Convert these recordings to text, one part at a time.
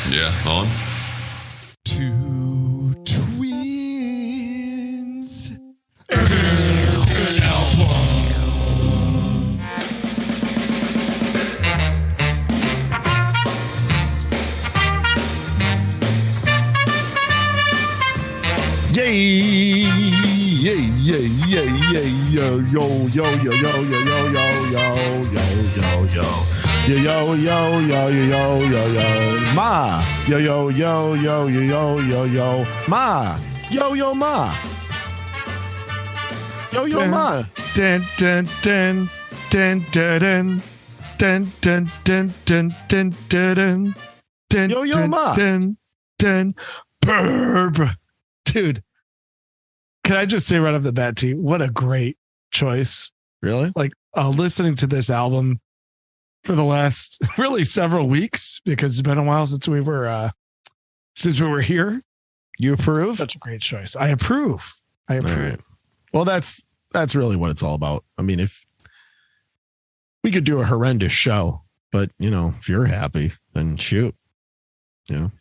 Yeah, on. Two twins. Yay! Yay! Yay! Yay! Yay! Yo! Yo! Yo! Yo! Yo! Yo! Yo! Yo! Yo! Yo! Yo! Yo, yo, yo, yo, yo, yo, yo, yo, ma. Yo, yo, yo, yo, yo, yo, yo, yo, ma. Yo, yo, ma. Yo, yo, ma. Dun, dun, dun, dun, dun, dun, dun, dun, dun, dun, dun, dun, yo, yo, ma. Dun, dun, burb. Dude, can I just say right off the bat, T, what a great choice. Really? Like, listening to this album for the last really several weeks, because it's been a while since we were here. You approve? Such a great choice. I approve. All right. Well, that's really what it's all about. I mean, if we could do a horrendous show, but if you're happy, then shoot. Well,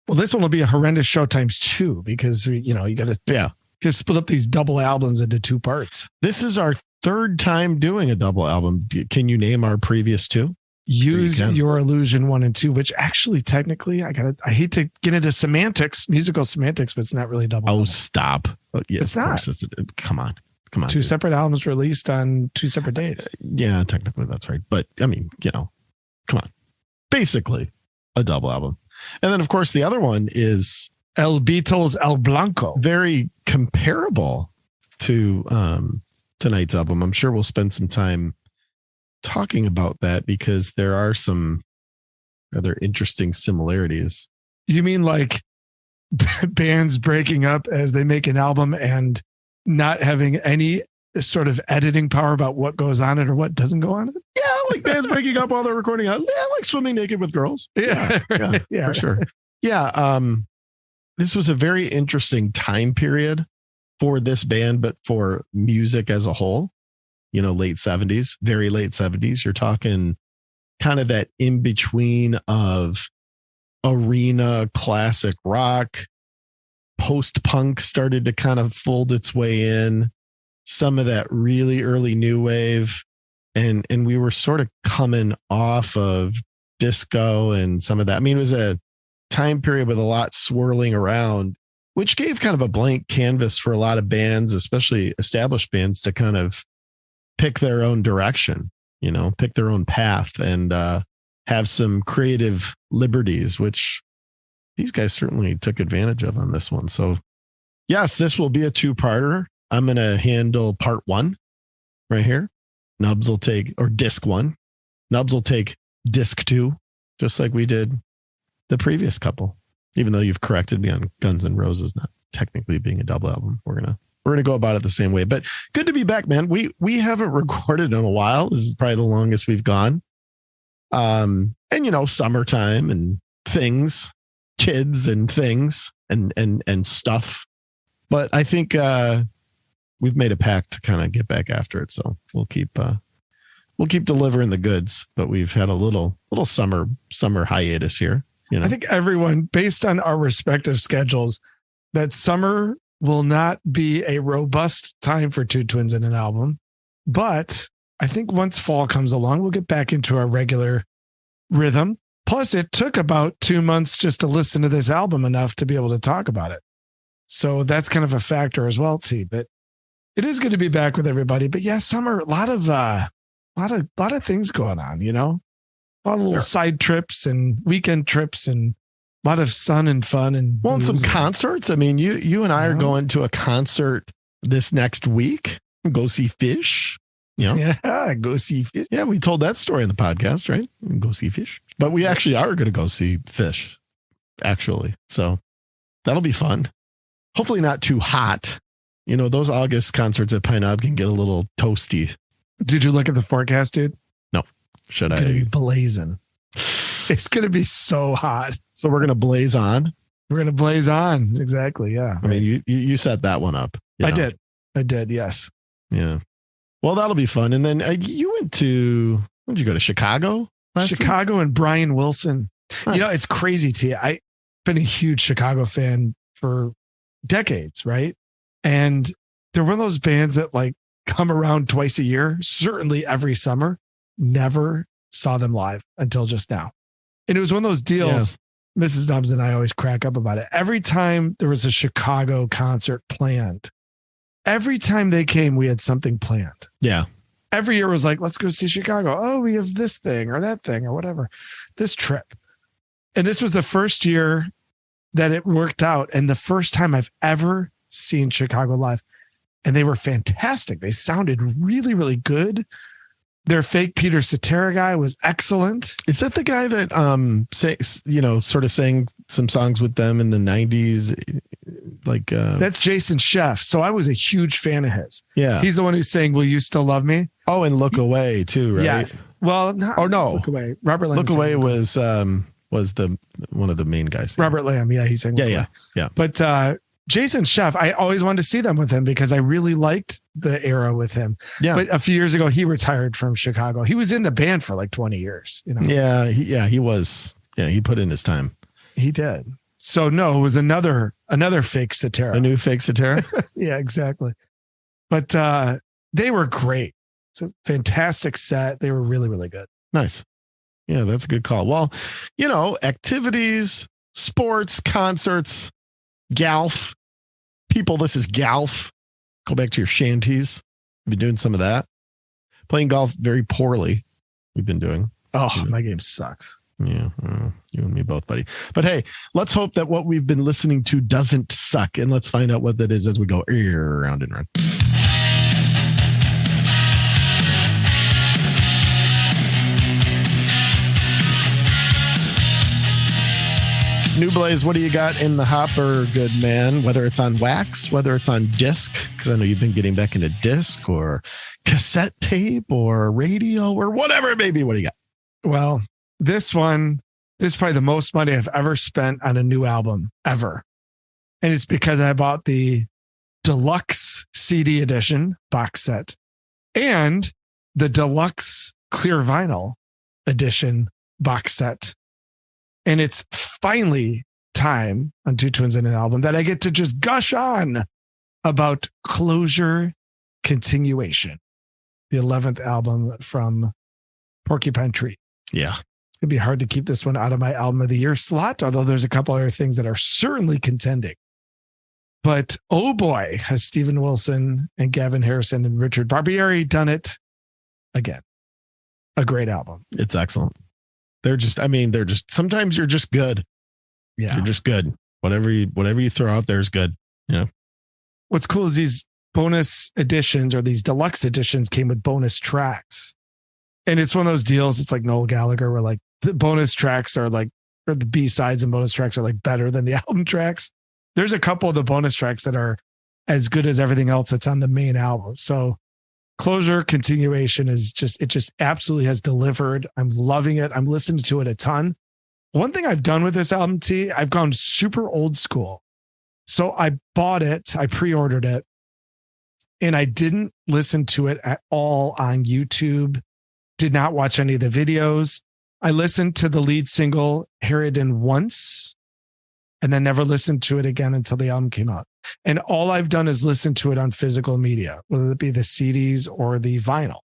this one will be a horrendous show times 2, because you got to split up these double albums into 2 parts. This is our 3rd time doing a double album. Can you name our previous 2? Use Your Illusion 1 and 2, which actually technically I hate to get into musical semantics, but it's not really double. Oh, stop. Yeah, it's not. Come on. 2 separate albums released on 2 separate days. Yeah, technically that's right. But I mean, come on. Basically a double album. And then of course the other one is El Beatles El Blanco. Very comparable to tonight's album. I'm sure we'll spend some time talking about that because there are some rather interesting similarities. You mean like bands breaking up as they make an album and not having any sort of editing power about what goes on it or what doesn't go on it? Yeah, like bands breaking up while they're recording. Yeah, like Swimming Naked with Girls. Yeah, for sure. Yeah, this was a very interesting time period for this band, but for music as a whole. Late 70s, very late 70s. You're talking kind of that in between of arena classic rock. Post-punk started to kind of fold its way in. Some of that really early new wave. And we were sort of coming off of disco and some of that. I mean, it was a time period with a lot swirling around, which gave kind of a blank canvas for a lot of bands, especially established bands, to kind of pick their own direction, pick their own path and have some creative liberties, which these guys certainly took advantage of on this one. So yes, this will be a 2-parter. I'm going to handle part 1 right here. Nubs will take, or disc 1. Nubs will take disc 2, just like we did the previous couple, even though you've corrected me on Guns N' Roses not technically being a double album. We're going to go about it the same way, but good to be back, man. We haven't recorded in a while. This is probably the longest we've gone. And summertime and things, kids and things and stuff. But I think we've made a pact to kind of get back after it. So we'll keep delivering the goods, but we've had a little summer hiatus here. I think everyone, based on our respective schedules, that summer will not be a robust time for 2 twins in an album. But I think once fall comes along, we'll get back into our regular rhythm. Plus, it took about 2 months just to listen to this album enough to be able to talk about it. So that's kind of a factor as well, T. But it is good to be back with everybody. But yeah, summer, a lot of things going on, a lot of little side trips and weekend trips and a lot of sun and fun and some concerts. I mean, you and I are going to a concert this next week. Go see Fish. Yeah, go see Fish. Yeah, we told that story in the podcast, right? Go see Fish. But we actually are going to go see Fish, actually. So that'll be fun. Hopefully not too hot. Those August concerts at Pine Knob can get a little toasty. Did you look at the forecast, dude? No. Should I? It's going to be blazing. It's going to be so hot. So we're going to blaze on. We're going to blaze on. Exactly. Yeah. I mean, you set that one up. I did. Yes. Yeah. Well, that'll be fun. And then you went to, when did you go to Chicago? Chicago week? And Brian Wilson Nice. You know, it's crazy, T. I've been a huge Chicago fan for decades, right? And they're one of those bands that like come around twice a year, certainly every summer. Never saw them live until just now. And it was one of those deals. Mrs. Nubs and I always crack up about it. Every time there was a Chicago concert planned, every time they came, we had something planned. Yeah. Every year was like, let's go see Chicago. Oh, we have this thing or that thing or whatever, this trip. And this was the first year that it worked out. And the first time I've ever seen Chicago live. And they were fantastic. They sounded really, really good. Their fake Peter Cetera guy was excellent. Is that the guy that sort of sang some songs with them in the 90s? Like that's Jason Sheff. So I was a huge fan of his. Yeah. He's the one who's saying, "Will you still love me?" Oh, and Look Away too, right? Yeah. Well, no. Look Away. Robert Lamb. Look Away was the one of the main guys. Robert Lamb. Yeah, he's saying. Yeah. But Jason Sheff, I always wanted to see them with him because I really liked the era with him. Yeah. But a few years ago, he retired from Chicago. He was in the band for like 20 years. You know. Yeah. He was. Yeah. He put in his time. He did. So no, it was another fake Cetera. A new fake Cetera. Yeah, exactly. But they were great. It's a fantastic set. They were really, really good. Nice. Yeah, that's a good call. Well, activities, sports, concerts, golf. People, this is golf. Go back to your shanties. We've been doing some of that. Playing golf very poorly. We've been doing. Oh, my game sucks. Yeah, you and me both, buddy. But hey, let's hope that what we've been listening to doesn't suck. And let's find out what that is as we go round and round. New Blaze, what do you got in the hopper, good man? Whether it's on wax, whether it's on disc, because I know you've been getting back into disc or cassette tape or radio or whatever it may be. What do you got? Well, this is probably the most money I've ever spent on a new album ever. And it's because I bought the deluxe CD edition box set and the deluxe clear vinyl edition box set. And it's finally time on Two Twins in an Album that I get to just gush on about Closure Continuation, the 11th album from Porcupine Tree. Yeah. It'd be hard to keep this one out of my album of the year slot, although there's a couple other things that are certainly contending. But oh boy, has Steven Wilson and Gavin Harrison and Richard Barbieri done it again. A great album. It's excellent. They're just sometimes you're just good. Yeah. You're just good. Whatever you throw out there is good. Yeah. What's cool is these bonus editions or these deluxe editions came with bonus tracks. And it's one of those deals. It's like Noel Gallagher where like the bonus tracks are like, or the B-sides and bonus tracks are like better than the album tracks. There's a couple of the bonus tracks that are as good as everything else that's on the main album. So Closure Continuation is just absolutely has delivered. I'm loving it. I'm listening to it a ton. One thing I've done with this album, T, I've gone super old school. So I bought it, I pre-ordered it, and I didn't listen to it at all on YouTube, did not watch any of the videos. I listened to the lead single, Harridan, once, and then never listened to it again until the album came out. And all I've done is listen to it on physical media, whether it be the CDs or the vinyl.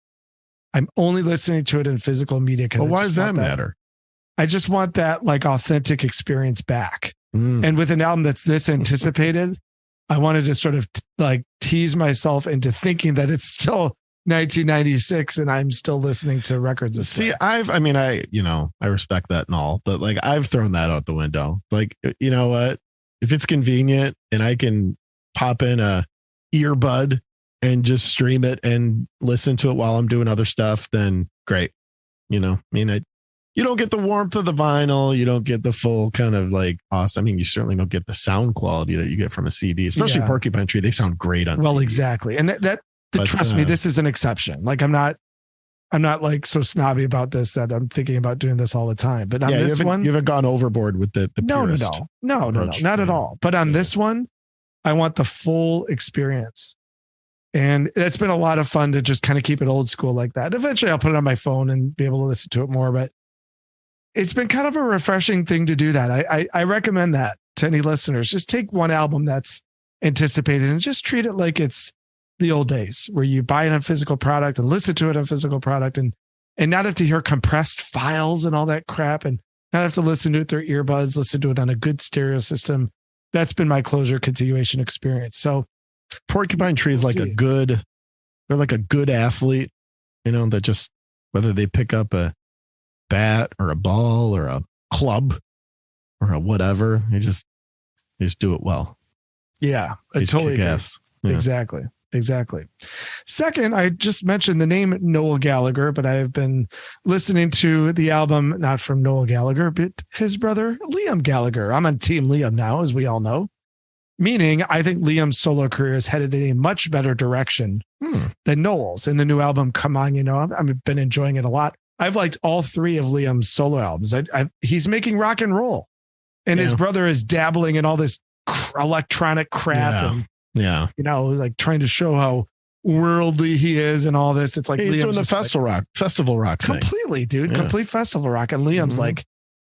I'm only listening to it in physical media. Well, why does that matter? I just want that like authentic experience back. And with an album that's this anticipated, I wanted to sort of like tease myself into thinking that it's still 1996 and I'm still listening to records. See, I respect that and all, but like I've thrown that out the window. Like, you know what? If it's convenient and I can pop in a earbud and just stream it and listen to it while I'm doing other stuff, then great. You don't get the warmth of the vinyl. You don't get the full kind of like awesome. I mean, you certainly don't get the sound quality that you get from a CD, especially Porcupine Tree. They sound great on CD. Exactly. And trust me, this is an exception. Like I'm not like so snobby about this that I'm thinking about doing this all the time. But on this one, you haven't gone overboard with the no, not at all. But on this one, I want the full experience. And it's been a lot of fun to just kind of keep it old school like that. Eventually I'll put it on my phone and be able to listen to it more. But it's been kind of a refreshing thing to do that. I recommend that to any listeners. Just take one album that's anticipated and just treat it like it's the old days where you buy it on physical product and listen to it on physical product and not have to hear compressed files and all that crap and not have to listen to it through earbuds, listen to it on a good stereo system. That's been my closure continuation experience. So Porcupine Tree is like they're like a good athlete, that just, whether they pick up a bat or a ball or a club or a whatever, they just do it well. Yeah, I totally agree. Yeah. Exactly. Second, I just mentioned the name Noel Gallagher, but I have been listening to the album, not from Noel Gallagher, but his brother, Liam Gallagher. I'm on Team Liam now, as we all know, meaning I think Liam's solo career is headed in a much better direction than Noel's. And the new album, Come On, I've been enjoying it a lot. I've liked all three of Liam's solo albums. He's making rock and roll, and his brother is dabbling in all this electronic crap and like trying to show how worldly he is and all this. It's like he's doing the festival rock thing. Completely, dude. Yeah. Complete festival rock. And Liam's like,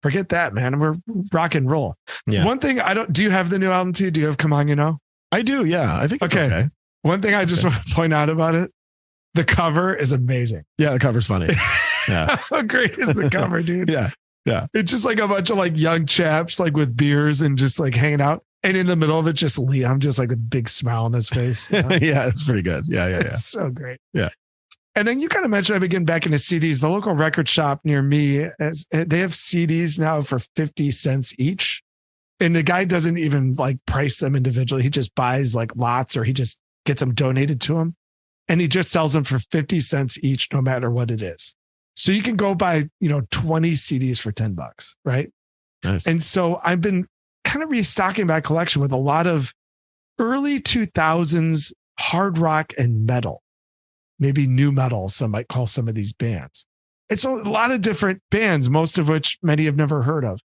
forget that, man. We're rock and roll. Yeah. One thing do you have the new album too? Do you have Come On, I do. Yeah. I think it's okay. One thing I just want to point out about it, the cover is amazing. Yeah. The cover's funny. Yeah. How great is the cover, dude? Yeah. It's just like a bunch of like young chaps, like with beers and just like hanging out. And in the middle of it, just Liam, just like with a big smile on his face. Yeah, it's pretty good. Yeah. It's so great. Yeah. And then you kind of mentioned, I've been getting back into CDs. The local record shop near me, they have CDs now for 50 cents each. And the guy doesn't even like price them individually. He just buys like lots, or he just gets them donated to him. And he just sells them for 50 cents each, no matter what it is. So you can go buy, 20 CDs for $10, right? Nice. And so I've been kind of restocking my collection with a lot of early 2000s hard rock and metal, maybe new metal, some might call some of these bands. It's a lot of different bands, most of which many have never heard of.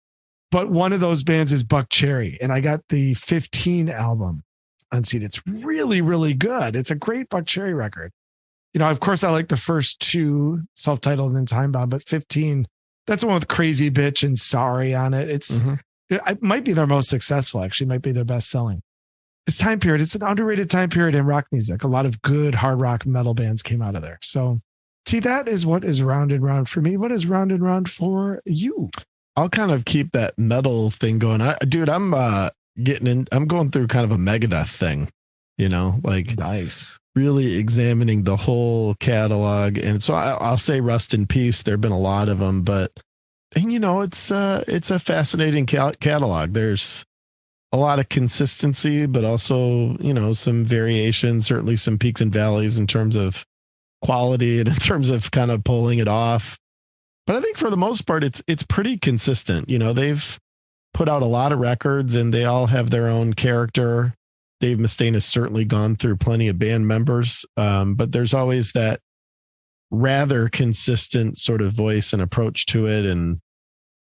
But one of those bands is Buck Cherry. And I got the 15 album on CD. It's really, really good. It's a great Buck Cherry record. Of course, I like the first two, Self-Titled and Time Bomb, but 15, that's the one with Crazy Bitch and Sorry on it. It might be their most successful, actually, might be their best selling. This time period, it's an underrated time period in rock music. A lot of good hard rock metal bands came out of there. So, see, that is what is round and round for me. What is round and round for you? I'll kind of keep that metal thing going. I'm going through kind of a Megadeth thing, like nice, really examining the whole catalog. And so I'll say rest in peace. There've been a lot of them, but it's a fascinating catalog. There's a lot of consistency, but also, some variation, certainly some peaks and valleys in terms of quality and in terms of kind of pulling it off. But I think for the most part, it's pretty consistent. They've put out a lot of records and they all have their own character. Dave Mustaine has certainly gone through plenty of band members, but there's always that rather consistent sort of voice and approach to it. And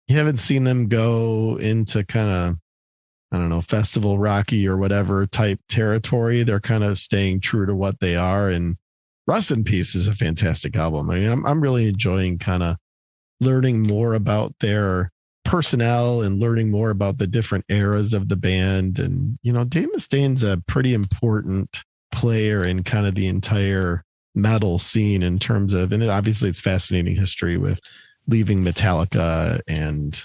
you haven't seen them go into kind of, I don't know, festival rocky or whatever type territory. They're kind of staying true to what they are. And Rust in Peace is a fantastic album. I mean, I'm really enjoying kind of learning more about their personnel and learning more about the different eras of the band. And, Dave Mustaine's a pretty important player in kind of the entire metal scene in terms of, and obviously it's fascinating history with leaving Metallica and,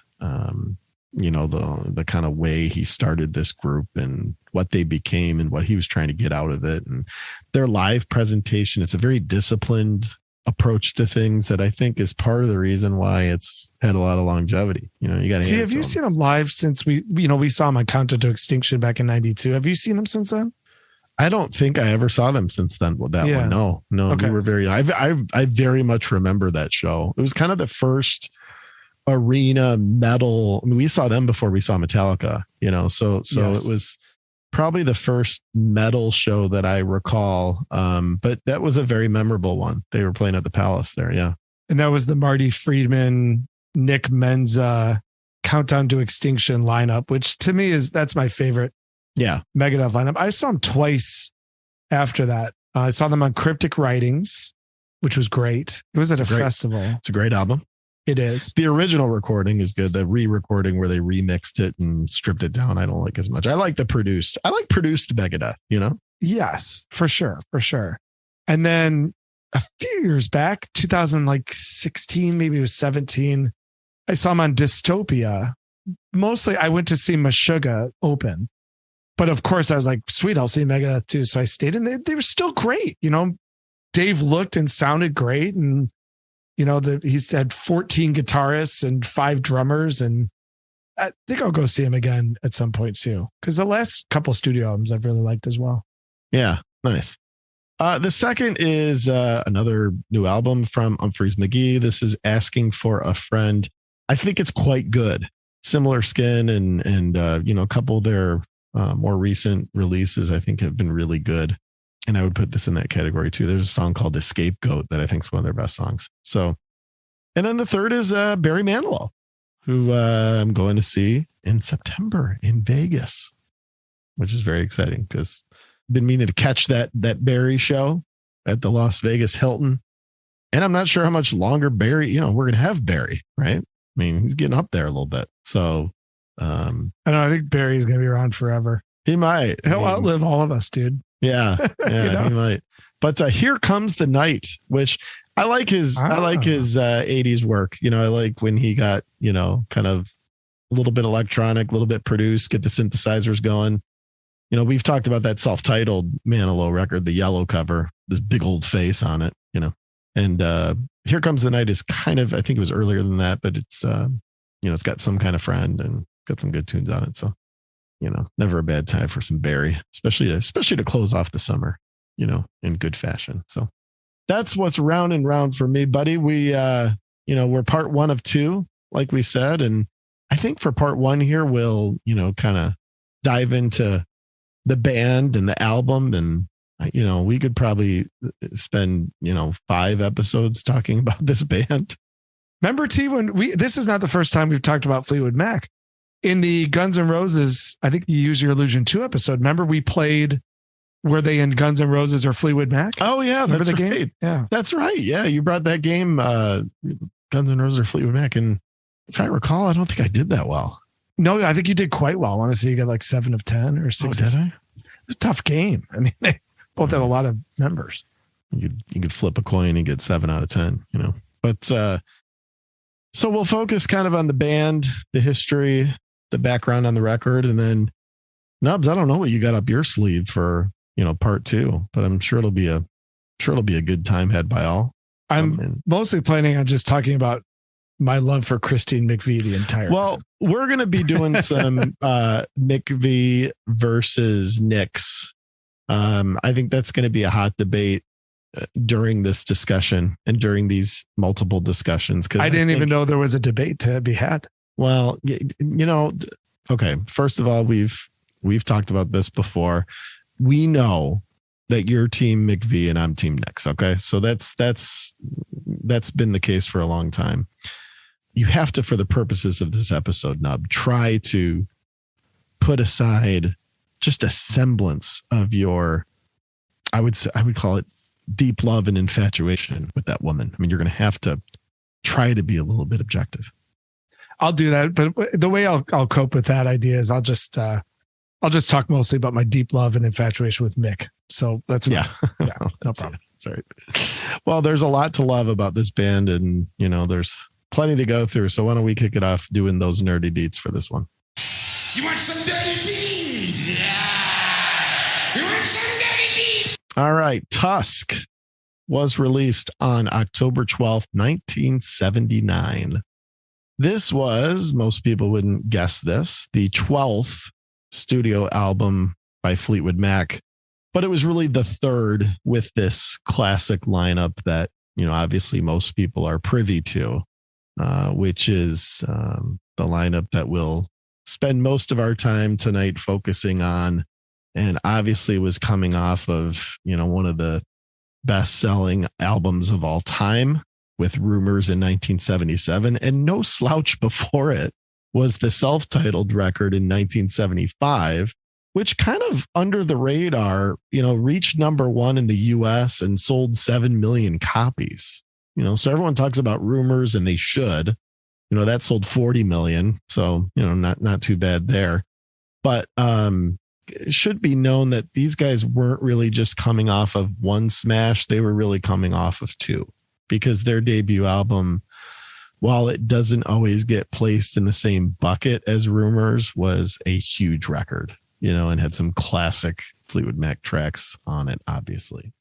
the kind of way he started this group and what they became and what he was trying to get out of it. And their live presentation, it's a very disciplined approach to things that I think is part of the reason why it's had a lot of longevity. You got to see. Have you seen them live since we saw them on Countdown to Extinction back in '92? Have you seen them since then? I don't think I ever saw them since then. Well, that one, no. Okay. We were very. I very much remember that show. It was kind of the first arena metal. I mean, we saw them before we saw Metallica. So yes. It was probably the first metal show that I recall. But that was a very memorable one. They were playing at the Palace there. Yeah. And that was the Marty Friedman, Nick Menza Countdown to Extinction lineup, which to me that's my favorite. Yeah. Megadeth lineup. I saw them twice after that. I saw them on Cryptic Writings, which was great. It was at a festival. It's a great album. It is. The original recording is good. The re-recording where they remixed it and stripped it down, I don't like as much. I like produced Megadeth, Yes, for sure. For sure. And then a few years back, 2016, maybe it was 17, I saw him on Dystopia. Mostly I went to see Meshuggah open. But of course I was like, sweet, I'll see Megadeth too. So I stayed and they were still great. Dave looked and sounded great. And, he's had 14 guitarists and 5 drummers. And I think I'll go see him again at some point too. Because the last couple studio albums I've really liked as well. Yeah, nice. The second is another new album from Humphreys McGee. This is Asking for a Friend. I think it's quite good. Similar Skin and a couple of their more recent releases I think have been really good. And I would put this in that category too. There's a song called The Scapegoat that I think is one of their best songs. So, and then the third is Barry Manilow, who I'm going to see in September in Vegas, which is very exciting because I've been meaning to catch that Barry show at the Las Vegas Hilton. And I'm not sure how much longer Barry, we're going to have Barry, right? I mean, he's getting up there a little bit. So, I think Barry's going to be around forever. He might. He'll outlive all of us, dude. Yeah, he might. But Here Comes the Night, which I like his 80s work. I like when he got, kind of a little bit electronic, a little bit produced, get the synthesizers going. We've talked about that self-titled Manilow record, the yellow cover, this big old face on it, and Here Comes the Night is kind of, I think it was earlier than that, but it's, it's got Some Kind of Friend and got some good tunes on it. So, never a bad time for some Barry, especially to close off the summer, in good fashion. So that's what's round and round for me, buddy. We, we're part 1 of 2, like we said. And I think for part 1 here, we'll, kind of dive into the band and the album. And, we could probably spend, 5 episodes talking about this band. Remember, T, this is not the first time we've talked about Fleetwood Mac. In the Guns N' Roses, I think you Use Your Illusion 2 episode. Remember we played, were they in Guns N' Roses or Fleetwood Mac? Oh yeah, remember that's the right. Game? Yeah, that's right. Yeah, you brought that game, Guns N' Roses or Fleetwood Mac, and if I recall, I don't think I did that well. No, I think you did quite well. I want to say you got like 7 of 10 or 6. Oh, did I? It was a tough game. I mean, they both had a lot of members. You could flip a coin and get 7 out of 10. But so we'll focus kind of on the band, the history, the background on the record, and then Nubs, I don't know what you got up your sleeve for, part 2, but I'm sure it'll be a good time had by all. I'm mostly planning on just talking about my love for Christine McVie the entire time. We're going to be doing some McVie versus Nicks. I think that's going to be a hot debate during this discussion and during these multiple discussions. Because I didn't even know there was a debate to be had. Well, okay. First of all, we've talked about this before. We know that you're team McVie and I'm team Nicks. Okay. So that's been the case for a long time. You have to, for the purposes of this episode, Nub, try to put aside just a semblance of your, I would call it deep love and infatuation with that woman. I mean, you're going to have to try to be a little bit objective. I'll do that. But the way I'll cope with that idea is I'll just talk mostly about my deep love and infatuation with Mick. So that's fine. Yeah, no problem. Sorry. Well, there's a lot to love about this band, and there's plenty to go through. So why don't we kick it off doing those nerdy deets for this one? You want some dirty deeds? Yeah. You want some dirty deeds? All right. Tusk was released on October 12th, 1979. This was, most people wouldn't guess this, the 12th studio album by Fleetwood Mac, but it was really the third with this classic lineup that, obviously most people are privy to, which is the lineup that we'll spend most of our time tonight focusing on, and obviously was coming off of, one of the best-selling albums of all time with Rumors in 1977, and no slouch before it was the self-titled record in 1975, which kind of under the radar, reached number 1 in the US and sold 7 million copies. So everyone talks about Rumors, and they should. That sold 40 million. So, not too bad there. But it should be known that these guys weren't really just coming off of one smash. They were really coming off of two, because their debut album, while it doesn't always get placed in the same bucket as Rumors, was a huge record, and had some classic Fleetwood Mac tracks on it, obviously.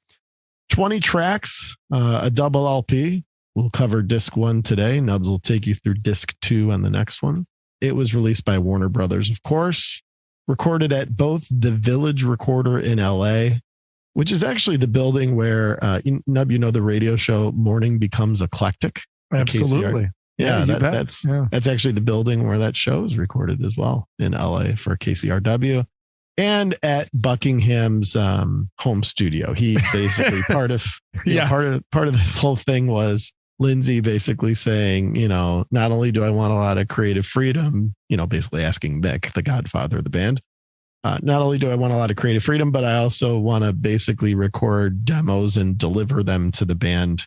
20 tracks, a double LP. We'll cover disc 1 today. Nubs will take you through disc 2 on the next one. It was released by Warner Brothers, of course, recorded at both the Village Recorder in LA, which is actually the building where, Nub, the radio show Morning Becomes Eclectic. Absolutely. Yeah, that's actually the building where that show is recorded as well, in LA for KCRW. And at Buckingham's home studio. He basically part of this whole thing was Lindsay basically saying, not only do I want a lot of creative freedom, basically asking Mick, the godfather of the band, not only do I want a lot of creative freedom, but I also want to basically record demos and deliver them to the band,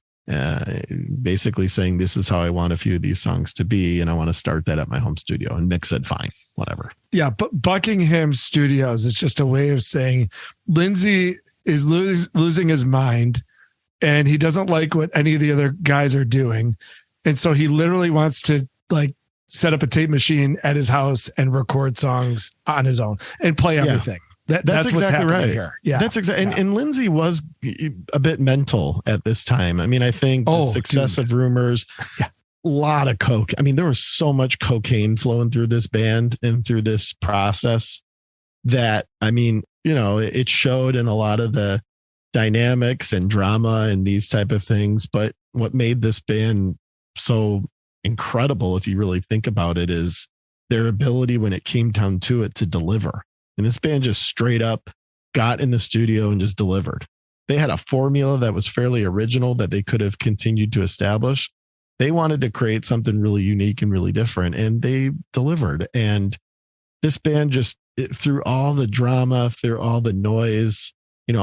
basically saying this is how I want a few of these songs to be, and I want to start that at my home studio. And Mick said, fine, whatever. Yeah, but Buckingham Studios is just a way of saying Lindsay is losing his mind, and he doesn't like what any of the other guys are doing. And so he literally wants to set up a tape machine at his house and record songs on his own and play everything. That's exactly right here. Yeah, that's exactly. And Lindsay was a bit mental at this time. I mean, I think the success of Rumors, a lot of coke. I mean, there was so much cocaine flowing through this band and through this process that, it showed in a lot of the dynamics and drama and these type of things. But what made this band so incredible, if you really think about it, is their ability when it came down to it to deliver. And this band just straight up got in the studio and just delivered. They had a formula that was fairly original that they could have continued to establish. They wanted to create something really unique and really different, and they delivered. And this band just, through all the drama, through all the noise,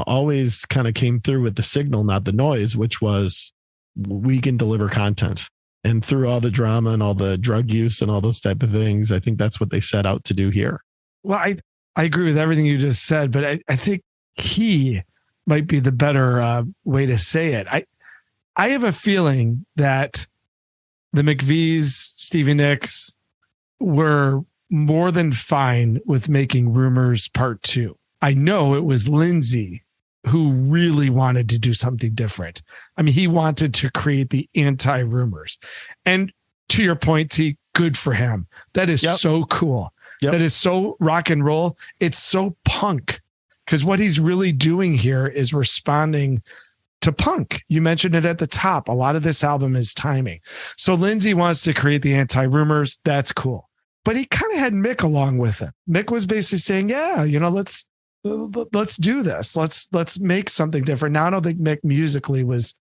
always kind of came through with the signal, not the noise, which was, we can deliver content. And through all the drama and all the drug use and all those type of things, I think that's what they set out to do here. Well, I agree with everything you just said, but I think he might be the better way to say it. I have a feeling that the McVies, Stevie Nicks, were more than fine with making Rumors Part 2. I know it was Lindsay who really wanted to do something different. I mean, he wanted to create the anti-Rumors. And to your point, T, good for him. That is so cool. Yep. That is so rock and roll. It's so punk, because what he's really doing here is responding to punk. You mentioned it at the top. A lot of this album is timing. So Lindsay wants to create the anti-Rumors. That's cool. But he kind of had Mick along with him. Mick was basically saying, let's do this. Let's make something different. Now, I don't think Mick musically was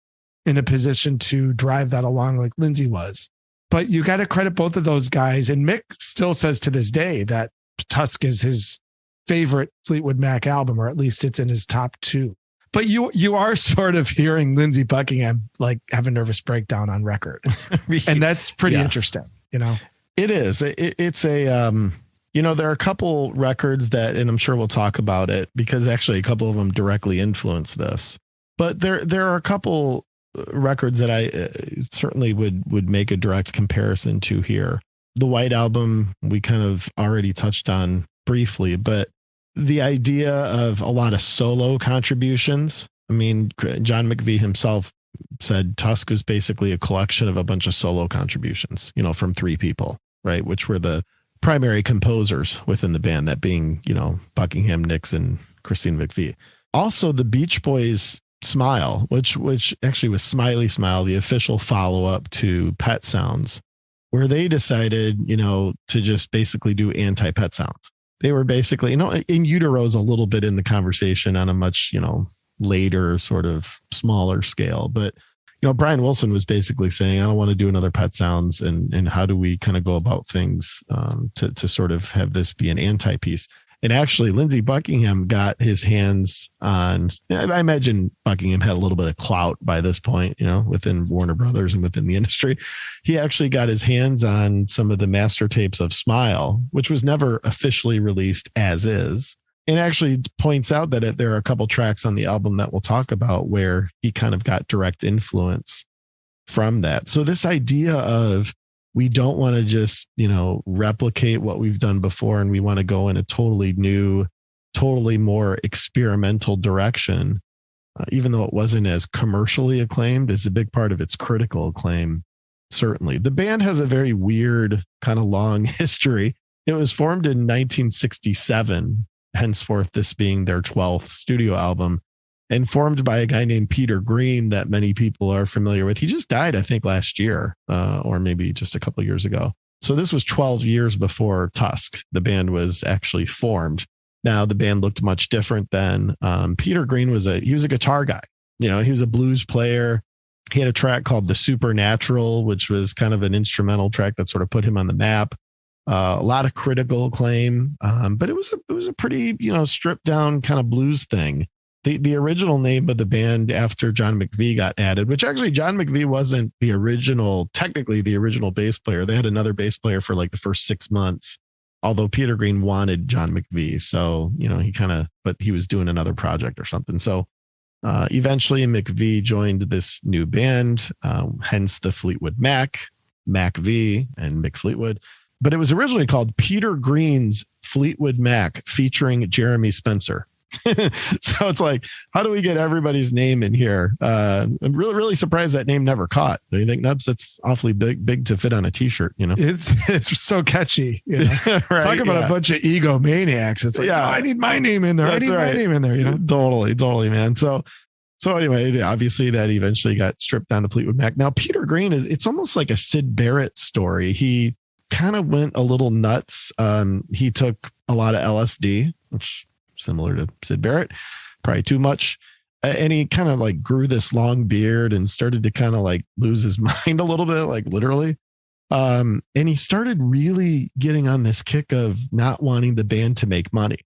in a position to drive that along like Lindsay was. But you got to credit both of those guys. And Mick still says to this day that Tusk is his favorite Fleetwood Mac album, or at least it's in his top 2. But you are sort of hearing Lindsey Buckingham have a nervous breakdown on record. And that's pretty interesting, It is. It's a, there are a couple records that, and I'm sure we'll talk about it because actually a couple of them directly influence this. But there are a couple records that I certainly would make a direct comparison to here. The White Album, we kind of already touched on briefly, but the idea of a lot of solo contributions. I mean, John McVie himself said Tusk was basically a collection of a bunch of solo contributions, from 3 people, right? Which were the primary composers within the band, that being, Buckingham, Nicks, and Christine McVie. Also, the Beach Boys' Smile, which actually was Smiley Smile, the official follow-up to Pet Sounds, where they decided, to just basically do anti-Pet Sounds. They were basically, In Utero's a little bit in the conversation on a much, later sort of smaller scale. But, Brian Wilson was basically saying, I don't want to do another Pet Sounds. And how do we kind of go about things to sort of have this be an anti-piece? And actually, Lindsey Buckingham got his hands on, I imagine Buckingham had a little bit of clout by this point, within Warner Brothers and within the industry. He actually got his hands on some of the master tapes of Smile, which was never officially released as is. And actually points out that there are a couple tracks on the album that we'll talk about where he kind of got direct influence from that. So this idea of, we don't want to just, replicate what we've done before, and we want to go in a totally new, totally more experimental direction, even though it wasn't as commercially acclaimed, is a big part of its critical acclaim. Certainly. The band has a very weird, kind of long history. It was formed in 1967, henceforth this being their 12th studio album, and formed by a guy named Peter Green that many people are familiar with. He just died, I think, last year, or maybe just a couple of years ago. So this was 12 years before Tusk, the band was actually formed. Now, the band looked much different then. Peter Green was a guitar guy. He was a blues player. He had a track called The Supernatural, which was kind of an instrumental track that sort of put him on the map. A lot of critical acclaim, but it was a pretty, stripped down kind of blues thing. The original name of the band after John McVie got added, which actually John McVie wasn't technically the original bass player. They had another bass player for like the first 6 months, although Peter Green wanted John McVie. So, but he was doing another project or something. So eventually McVie joined this new band, hence the Fleetwood Mac, McVie and Mick Fleetwood. But it was originally called Peter Green's Fleetwood Mac featuring Jeremy Spencer. So it's like, how do we get everybody's name in here? I'm really surprised that name never caught. Do you think, Nubs? That's awfully big to fit on a t-shirt, It's so catchy. Right? Talk about a bunch of egomaniacs. It's like, I need my name in there. My name in there, Totally, man. So anyway, obviously that eventually got stripped down to Fleetwood Mac. Now, Peter Green, it's almost like a Syd Barrett story. He kind of went a little nuts. He took a lot of LSD, which similar to Syd Barrett, probably too much. And he kind of like grew this long beard and started to kind of like lose his mind a little bit, like literally. And he started really getting on this kick of not wanting the band to make money.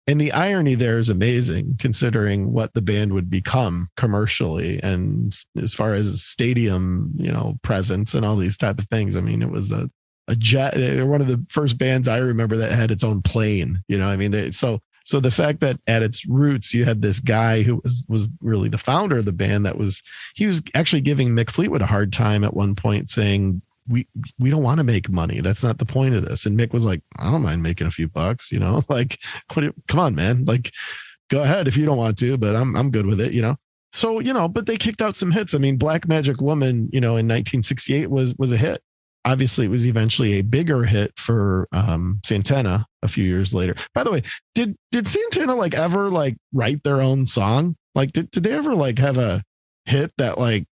And the irony there is amazing considering what the band would become commercially. And as far as stadium, presence and all these type of things. I mean, it was a jet. They're one of the first bands I remember that had its own plane, So the fact that at its roots, you had this guy who was really the founder of the band he was actually giving Mick Fleetwood a hard time at one point saying, we don't want to make money. That's not the point of this. And Mick was like, I don't mind making a few bucks, like, come on, man, like, go ahead if you don't want to, but I'm good with it, So, but they kicked out some hits. I mean, Black Magic Woman, in 1968 was a hit. Obviously, it was eventually a bigger hit for Santana a few years later. By the way, did Santana ever write their own song? Did they ever have a hit that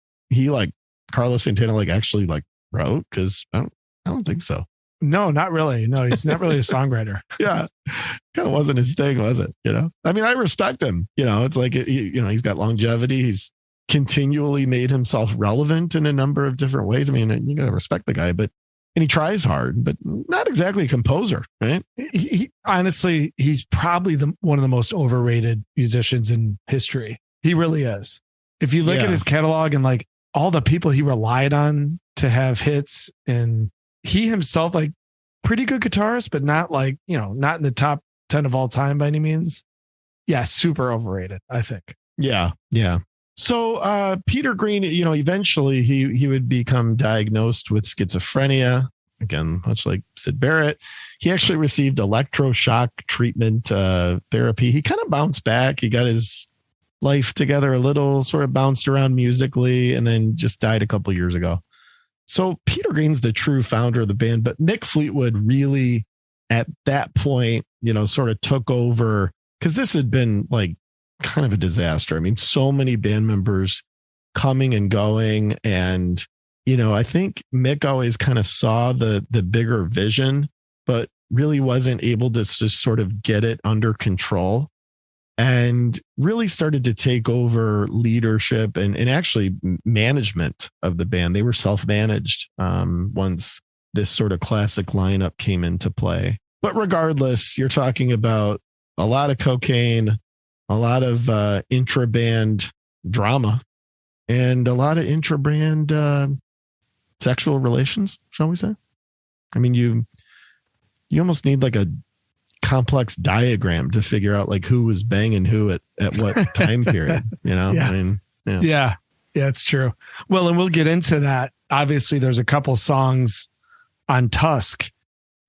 Carlos Santana actually wrote? Because I don't think so. No, not really. No, he's not really a songwriter. Yeah, kind of wasn't his thing, was it? I mean, I respect him. It's like he's got longevity. He's continually made himself relevant in a number of different ways. I mean, you got to respect the guy, and he tries hard, but not exactly a composer, right? He honestly, he's probably one of the most overrated musicians in history. He really is. If you look at his catalog and all the people he relied on to have hits, and he himself, pretty good guitarist, but not not in the top 10 of all time by any means. Yeah. Super overrated, I think. Yeah. Yeah. So Peter Green, eventually he would become diagnosed with schizophrenia, again, much like Syd Barrett. He actually received electroshock treatment therapy. He kind of bounced back. He got his life together a little, sort of bounced around musically, and then just died a couple of years ago. So Peter Green's the true founder of the band, but Mick Fleetwood really at that point, sort of took over, because this had been kind of a disaster. I mean, so many band members coming and going. And, I think Mick always kind of saw the bigger vision, but really wasn't able to just sort of get it under control, and really started to take over leadership and actually management of the band. They were self-managed once this sort of classic lineup came into play. But regardless, you're talking about a lot of cocaine, a lot of intra-band drama, and a lot of intra-band sexual relations, shall we say? I mean, you almost need like a complex diagram to figure out like who was banging who at what time period, you know? Yeah. I mean, Yeah, it's true. Well, and we'll get into that. Obviously, there's a couple songs on Tusk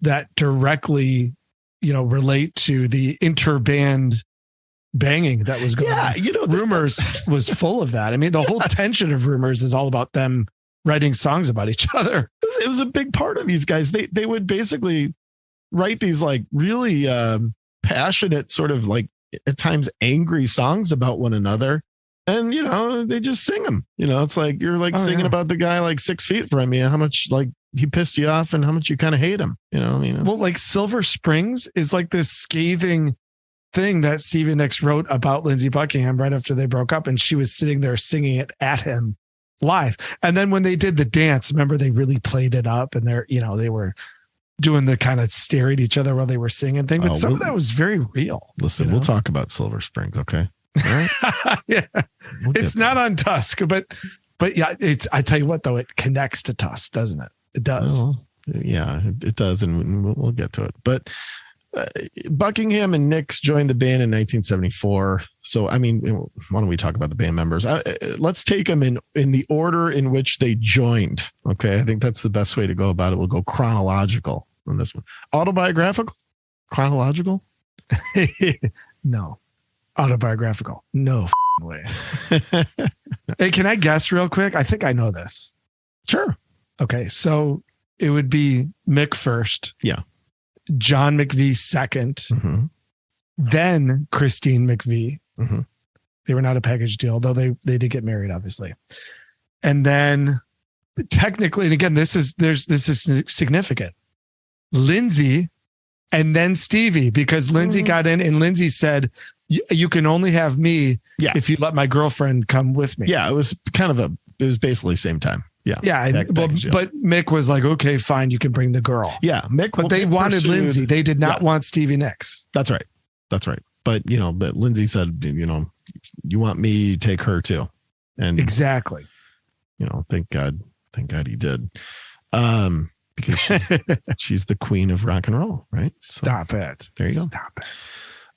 that directly, relate to the interband banging that was going on. Rumors was full of that. I mean, the whole tension of Rumors is all about them writing songs about each other. It was a big part of these guys. They would basically write these like really passionate, sort of like at times angry songs about one another. And, they just sing them. It's like you're like singing about the guy like 6 feet from you, how much like he pissed you off and how much you kind of hate him. Well, like Silver Springs is like this scathing thing that Stevie Nicks wrote about Lindsey Buckingham right after they broke up. And she was sitting there singing it at him live. And then when they did the dance, remember, they really played it up and they were doing the kind of stare at each other while they were singing thing. But some of that was very real. Listen, we'll talk about Silver Springs. Okay. All right. Yeah. It's not on Tusk, but yeah, I tell you what, though, it connects to Tusk, doesn't it? It does. Well, yeah, it does. And we'll get to it. But Buckingham and Nicks joined the band in 1974. So, I mean, why don't we talk about the band members? Let's take them in the order in which they joined. Okay. I think that's the best way to go about it. We'll go chronological on this one. Autobiographical? Chronological? No. Autobiographical. No way. Hey, can I guess real quick? I think I know this. Sure. Okay. So it would be Mick first. Yeah. John McVie second. Mm-hmm. Then Christine McVie. Mm-hmm. They were not a package deal, though they did get married, obviously. And then technically, and again, this is significant. Lindsey and then Stevie, because Lindsey got in and Lindsey said, you can only have me if you let my girlfriend come with me. Yeah, it was basically same time. Yeah. Yeah. But Mick was like, okay, fine, you can bring the girl. Yeah. But they wanted Lindsey. They did not want Stevie Nicks. That's right. But, but Lindsey said, you want me, take her too. And exactly. Thank God he did. Because she's the queen of rock and roll, right? So, stop it. There you go. Stop it.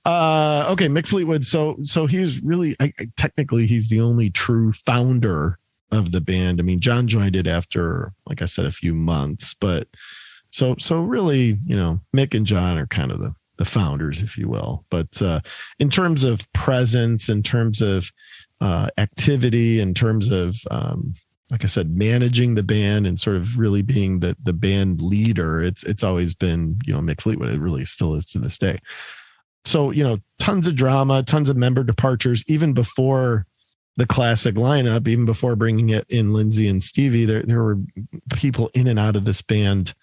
Okay, Mick Fleetwood. So he was really, technically, he's the only true founder of the band. I mean, John joined it after, like I said, a few months, but so really, Mick and John are kind of the founders, if you will. But in terms of presence, in terms of activity, in terms of like I said, managing the band and sort of really being the band leader, it's always been, Mick Fleetwood. It really still is to this day. So, tons of drama, tons of member departures, even before the classic lineup, even before bringing it in Lindsey and Stevie, there were people in and out of this band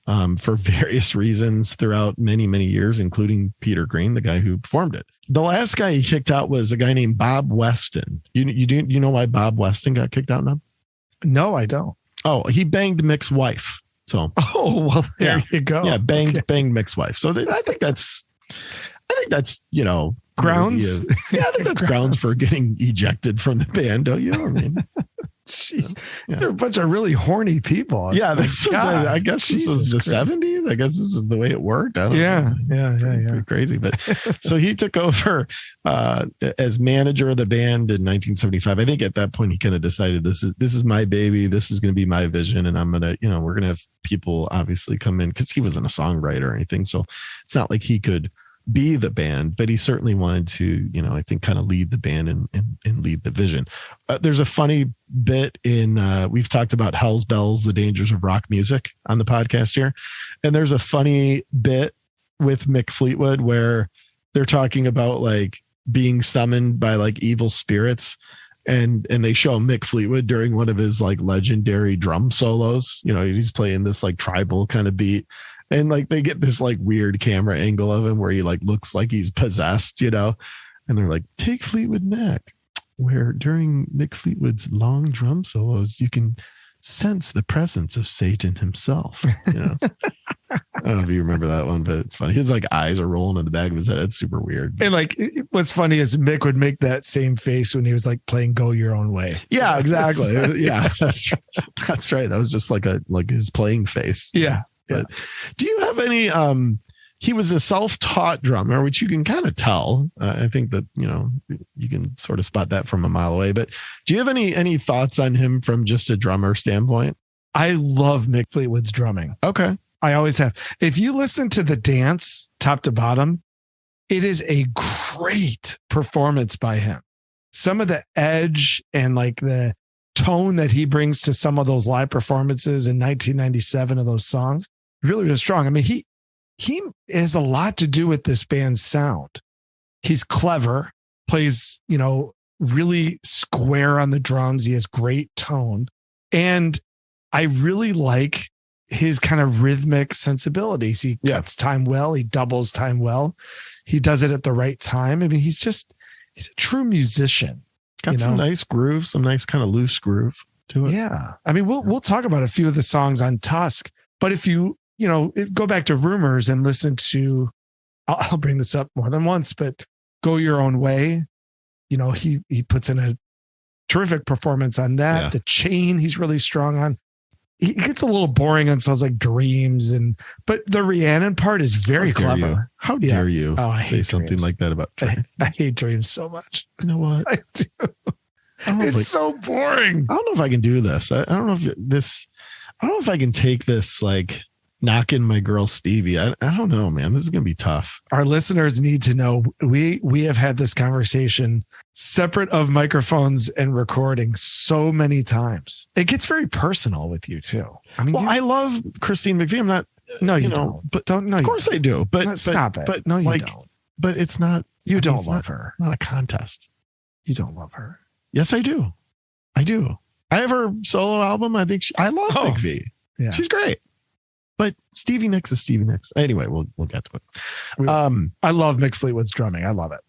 for various reasons throughout many, many years, including Peter Green, the guy who formed it. The last guy he kicked out was a guy named Bob Weston. You know why Bob Weston got kicked out now? No, I don't. Oh, he banged Mick's wife. So, there you go. Yeah, banged Mick's wife. So I think that's grounds. I think that's grounds for getting ejected from the band. Don't you? I mean, they're a bunch of really horny people. Yeah, this was. I guess this was the '70s. I guess this is the way it worked. I don't know. Pretty crazy. But so he took over as manager of the band in 1975. I think at that point he kind of decided this is my baby. This is going to be my vision, and I'm gonna, we're gonna have people obviously come in because he wasn't a songwriter or anything. So it's not like he could be the band, but he certainly wanted to, I think kind of lead the band and lead the vision. There's a funny bit in, we've talked about Hell's Bells, the dangers of rock music on the podcast here. And there's a funny bit with Mick Fleetwood where they're talking about like being summoned by like evil spirits. And they show Mick Fleetwood during one of his like legendary drum solos. He's playing this like tribal kind of beat. And like they get this like weird camera angle of him where he like looks like he's possessed, and they're like, take Fleetwood Mac, where during Mick Fleetwood's long drum solos, you can sense the presence of Satan himself. You know? I don't know if you remember that one, but it's funny. His like eyes are rolling in the back of his head. It's super weird. And like, what's funny is Mick would make that same face when he was like playing "Go Your Own Way." Yeah, exactly. Yeah, that's right. That was just like his playing face. Yeah. But do you have any? He was a self-taught drummer, which you can kind of tell. I think that, you know, you can sort of spot that from a mile away. But do you have any thoughts on him from just a drummer standpoint? I love Mick Fleetwood's drumming. Okay. I always have. If you listen to the dance top to bottom, it is a great performance by him. Some of the edge and like the tone that he brings to some of those live performances in 1997 of those songs, really, really strong. I mean, he has a lot to do with this band's sound. He's clever, plays, you know, really square on the drums. He has great tone. And I really like his kind of rhythmic sensibilities. He cuts time well. He doubles time well. He does it at the right time. I mean, he's a true musician. Got some nice groove, some nice kind of loose groove to it. Yeah. I mean, we'll talk about a few of the songs on Tusk, but if you go back to Rumors and listen to, I'll bring this up more than once, but Go Your Own Way, you know, he puts in a terrific performance on that. Yeah. The Chain, he's really strong on. He gets a little boring on songs like Dreams, but the Rhiannon part is very clever. How dare you say something like that about Dreams? I hate Dreams so much. You know what? I do. It's so boring. I don't know if I can do this. I don't know if I can take this like knocking my girl Stevie. I don't know, man. This is going to be tough. Our listeners need to know we have had this conversation separate of microphones and recording so many times. It gets very personal with you too. I mean, I love Christine McVie. I'm not. No, you don't. But don't. No, of course I do. But stop it. But no, you don't. But it's not. You don't love her. Not a contest. You don't love her. Yes, I do. I do. I have her solo album. I think I love McVie. Yeah, she's great. But Stevie Nicks is Stevie Nicks. Anyway, we'll get to it. I love Mick Fleetwood's drumming. I love it.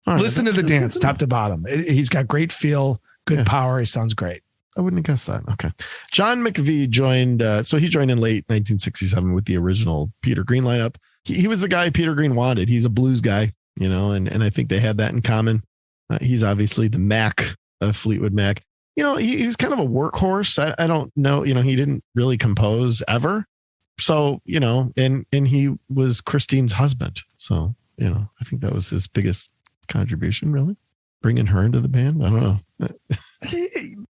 Right, listen to the dance top to bottom. He's got great feel, good power. He sounds great. I wouldn't have guessed that. Okay. John McVie joined. He joined in late 1967 with the original Peter Green lineup. He was the guy Peter Green wanted. He's a blues guy, you know, and I think they had that in common. He's obviously the Mac of Fleetwood Mac. You know, he was kind of a workhorse. I don't know. You know, he didn't really compose ever. So, you know, and he was Christine's husband. So, you know, I think that was his biggest contribution, really, bringing her into the band. I don't know.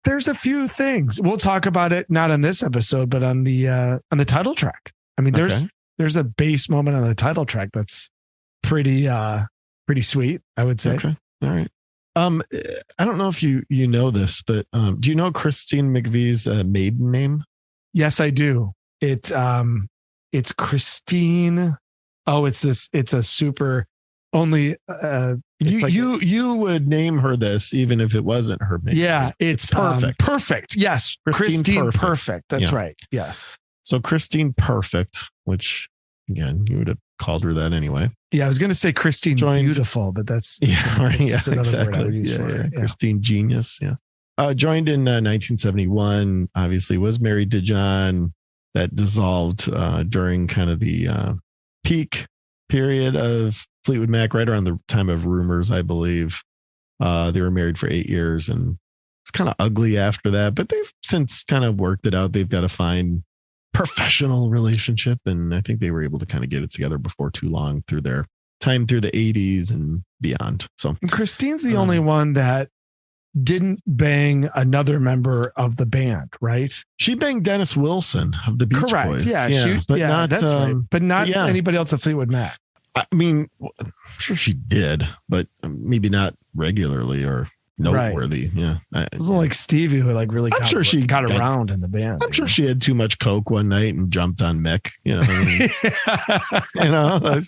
There's a few things we'll talk about it, not on this episode, but on the title track. I mean, there's a bass moment on the title track that's pretty sweet, I would say. Okay. All right. I don't know if you know this, but do you know Christine McVie's maiden name? Yes, I do. It's Christine. Oh, it's a super only. You would name her this even if it wasn't her maiden. Yeah, it's perfect. Perfect. Yes, Christine Perfect. That's right. Yes. So Christine Perfect, which again you would have called her that anyway. Yeah, I was going to say Christine Beautiful, but that's another word I would use for it. Christine Genius. Yeah. Joined in 1971. Obviously, was married to John. That dissolved during kind of the peak period of Fleetwood Mac, right around the time of Rumors, I believe. They were married for 8 years, and it's kind of ugly after that. But they've since kind of worked it out. They've got to find professional relationship, and I think they were able to kind of get it together before too long through their time through the 80s and beyond. So Christine's the only one that didn't bang another member of the band, right? She banged Dennis Wilson of the Beach Boys. Yeah, that's right. But not anybody else at Fleetwood Mac. I mean, I'm sure she did, but maybe not regularly or noteworthy. Right. Yeah. It was like Stevie who like really got around in the band. I'm sure she had too much coke one night and jumped on Mick. You know, you know,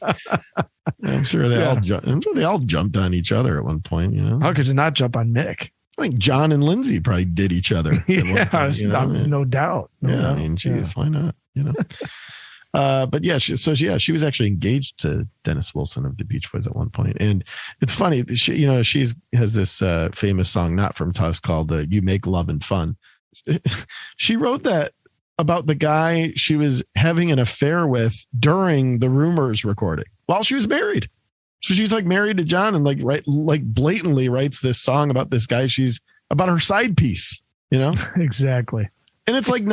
I'm sure they all jumped on each other at one point. You know, how could you not jump on Mick? I think John and Lindsay probably did each other. No doubt. I mean, geez, why not? You know. But yeah, she was actually engaged to Dennis Wilson of the Beach Boys at one point. And it's funny, she has this famous song, not from Tusk, called You Make Love and Fun. she wrote that about the guy she was having an affair with during the Rumors recording while she was married. So she's like married to John and like blatantly writes this song about this guy. She's about her side piece, you know? Exactly. And it's like,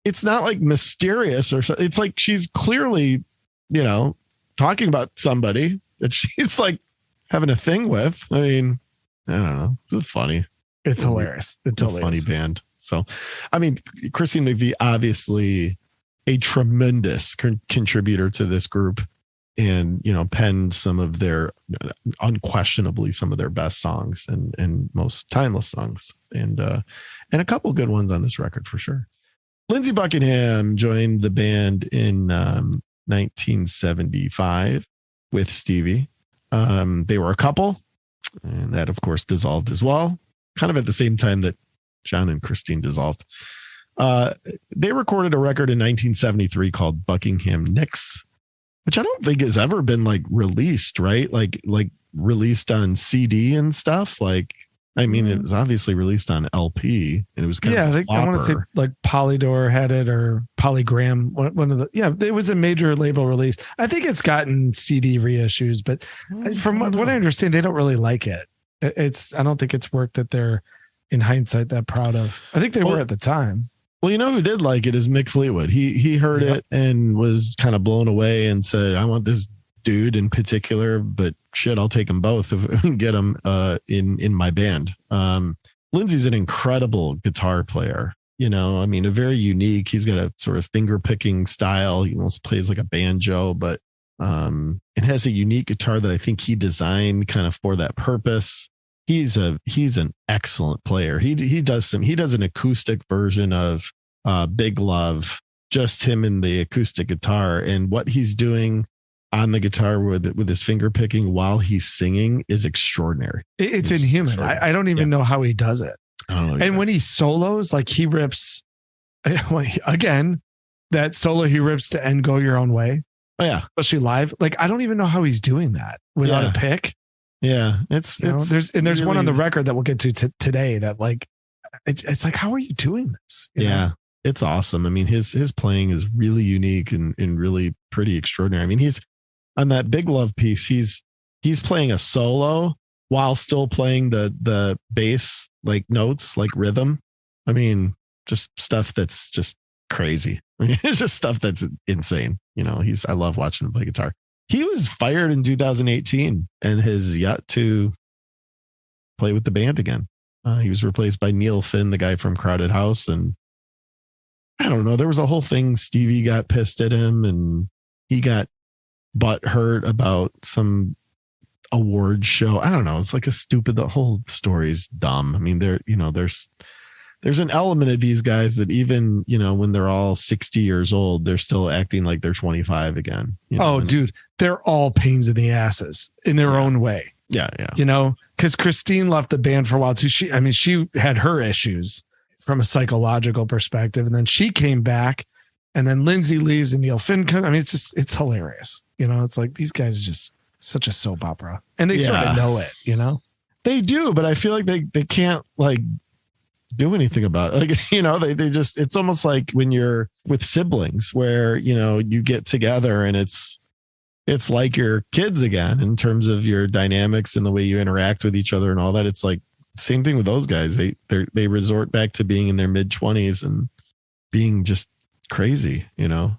it's not like mysterious or something. It's like, she's clearly, you know, talking about somebody that she's like having a thing with. I mean, I don't know. It's funny. It's hilarious. It's totally a funny band. So, I mean, Christine McVie, obviously a tremendous contributor to this group, and, you know, penned unquestionably some of their best songs and most timeless songs, and a couple good ones on this record for sure. Lindsey Buckingham joined the band in 1975 with Stevie. They were a couple, and that of course dissolved as well, kind of at the same time that John and Christine dissolved. They recorded a record in 1973 called Buckingham Nicks, which I don't think has ever been like released, right? Like released on CD and stuff. Like, I mean, it was obviously released on LP, and it was kind of I want to say like Polydor had it, or Polygram. One of the it was a major label release. I think it's gotten CD reissues, but from what I understand, they don't really like it. I don't think it's work that they're in hindsight that proud of. I think they were at the time. Well, you know who did like it is Mick Fleetwood. He heard it and was kind of blown away and said, "I want this dude in particular, but shit, I'll take them both if we can get them in my band." Lindsey's an incredible guitar player. You know, I mean, a very unique. He's got a sort of finger picking style. He almost plays like a banjo, but it has a unique guitar that I think he designed kind of for that purpose. He's an excellent player. He does an acoustic version of Big Love, just him and the acoustic guitar, and what he's doing on the guitar with his finger picking while he's singing is extraordinary. It's inhuman. Extraordinary. I don't even know how he does it. I don't know and when he solos, like he rips again, that solo he rips to End Go Your Own Way. Oh yeah. Especially live. Like, I don't even know how he's doing that without a pick. Yeah. There's really, one on the record that we'll get to today that like, it's like, how are you doing this? You know? It's awesome. I mean, his playing is really unique and really pretty extraordinary. I mean, he's on that Big Love piece. He's playing a solo while still playing the bass, like notes, like rhythm. I mean, just stuff that's just crazy. I mean, it's just stuff that's insane. You know, I love watching him play guitar. He was fired in 2018 and has yet to play with the band again. He was replaced by Neil Finn, the guy from Crowded House. And I don't know, there was a whole thing. Stevie got pissed at him and he got butt hurt about some award show. I don't know. It's like the whole story's dumb. I mean, there's an element of these guys that even, you know, when they're all 60 years old, they're still acting like they're 25 again. You know? Dude, they're all pains in the asses in their own way. Yeah. You know, because Christine left the band for a while too. She had her issues from a psychological perspective, and then she came back, and then Lindsey leaves and Neil Finn comes. I mean, it's hilarious. You know, it's like these guys are just such a soap opera, and they sort of know it. You know, they do, but I feel like they can't like do anything about it. Like, you know, they just, it's almost like when you're with siblings where, you know, you get together and it's like your kids again in terms of your dynamics and the way you interact with each other and all that. It's like same thing with those guys. They resort back to being in their mid-20s and being just crazy, you know?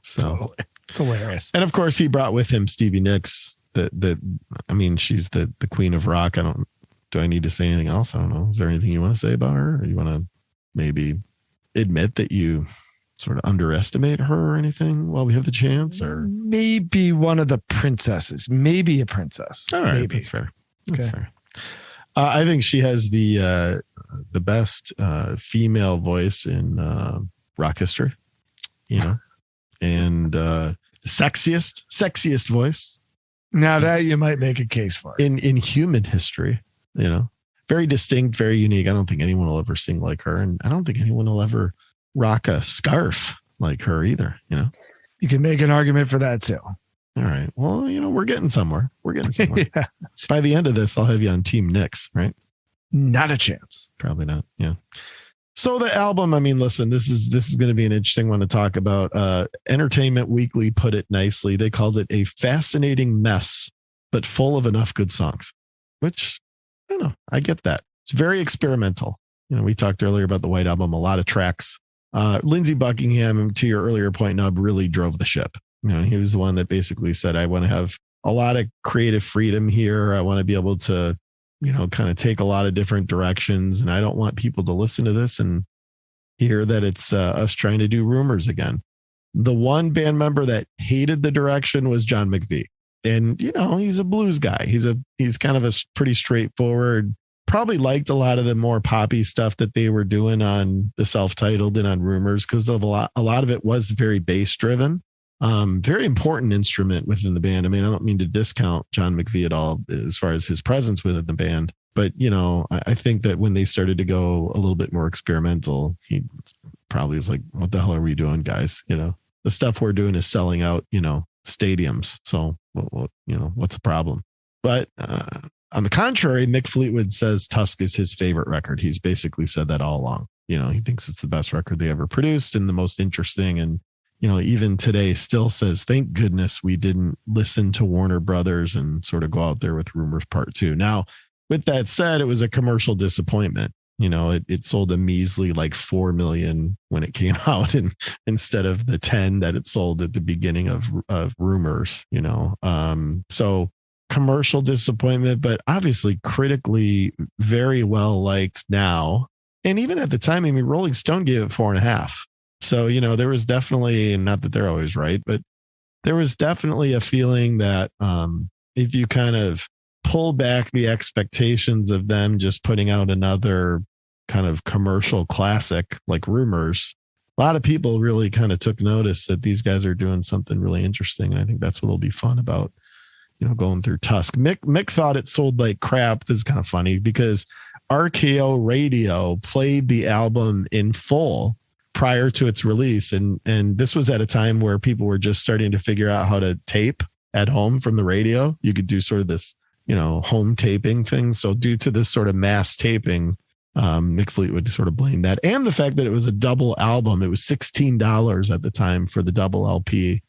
So it's hilarious. And of course he brought with him Stevie Nicks, she's the queen of rock. Do I need to say anything else? I don't know. Is there anything you want to say about her? Or you want to maybe admit that you sort of underestimate her or anything while we have the chance? Or maybe one of the princesses, maybe a princess. All right. Maybe. That's fair. That's fair. I think she has the best female voice in rock history, you know, and sexiest voice. Now that you might make a case for in human history. You know, very distinct, very unique. I don't think anyone will ever sing like her. And I don't think anyone will ever rock a scarf like her either. You know, you can make an argument for that too. All right. Well, you know, we're getting somewhere. Yeah. By the end of this, I'll have you on Team Nicks, right? Not a chance. Probably not. Yeah. So the album, I mean, listen, this is going to be an interesting one to talk about. Entertainment Weekly put it nicely. They called it a fascinating mess, but full of enough good songs, which I don't know. I get that. It's very experimental. We talked earlier about the White Album, a lot of tracks. Lindsey Buckingham, to your earlier point, Nub, really drove the ship. He was the one that basically said, I want to have a lot of creative freedom here. I want to be able to, kind of take a lot of different directions. And I don't want people to listen to this and hear that it's us trying to do Rumors again. The one band member that hated the direction was John McVie. And, he's a blues guy. He's kind of a pretty straightforward, probably liked a lot of the more poppy stuff that they were doing on the self-titled and on Rumors, because a lot of it was very bass driven. Very important instrument within the band. I mean, I don't mean to discount John McVie at all as far as his presence within the band, but I think that when they started to go a little bit more experimental, he probably was like, what the hell are we doing, guys? The stuff we're doing is selling out, stadiums. So, what's the problem? But, on the contrary, Mick Fleetwood says Tusk is his favorite record. He's basically said that all along. He thinks it's the best record they ever produced and the most interesting. And, even today still says, thank goodness we didn't listen to Warner Brothers and sort of go out there with Rumors Part 2. Now, with that said, it was a commercial disappointment. It sold a measly like 4 million when it came out, and instead of the 10 that it sold at the beginning of Rumors, so commercial disappointment, but obviously critically very well liked now. And even at the time, I mean, Rolling Stone gave it 4.5. So, there was definitely, and not that they're always right, but there was definitely a feeling that if you kind of pull back the expectations of them just putting out another kind of commercial classic like Rumors, a lot of people really kind of took notice that these guys are doing something really interesting. And I think that's what'll be fun about, going through Tusk. Mick thought it sold like crap. This is kind of funny because RKO Radio played the album in full prior to its release. And this was at a time where people were just starting to figure out how to tape at home from the radio. You could do sort of this, home taping thing. So due to this sort of mass taping, Mick Fleetwood sort of blamed that. And the fact that it was a double album. It was $16 at the time for the double LP,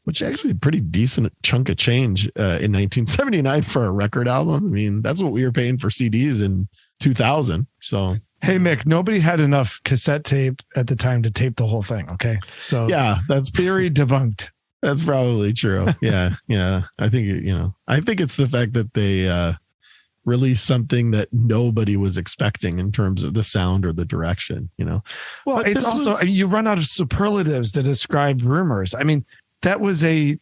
which is actually a pretty decent chunk of change in 1979 for a record album. I mean, that's what we were paying for CDs in 2000. So, hey, Mick, nobody had enough cassette tape at the time to tape the whole thing. Okay. So yeah, that's theory debunked. That's probably true. Yeah. Yeah. I think, I think it's the fact that they released something that nobody was expecting in terms of the sound or the direction, Well, but it's also, you run out of superlatives to describe Rumors. I mean, that was a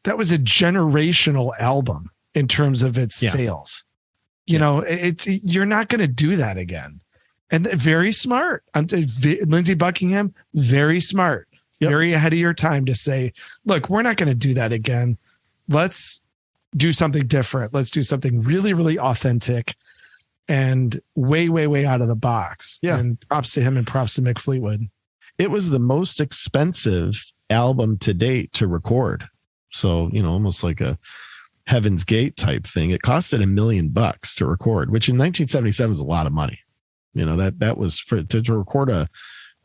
generational album in terms of its sales. You're not going to do that again. And very smart. Lindsey Buckingham, very smart, very ahead of your time to say, look, we're not going to do that again. Let's do something different. Let's do something really, really authentic and way, way, way out of the box. Yeah. And props to him and props to Mick Fleetwood. It was the most expensive album to date to record. So, almost like a Heaven's Gate type thing. It costed $1 million to record, which in 1977 is a lot of money. That was to record a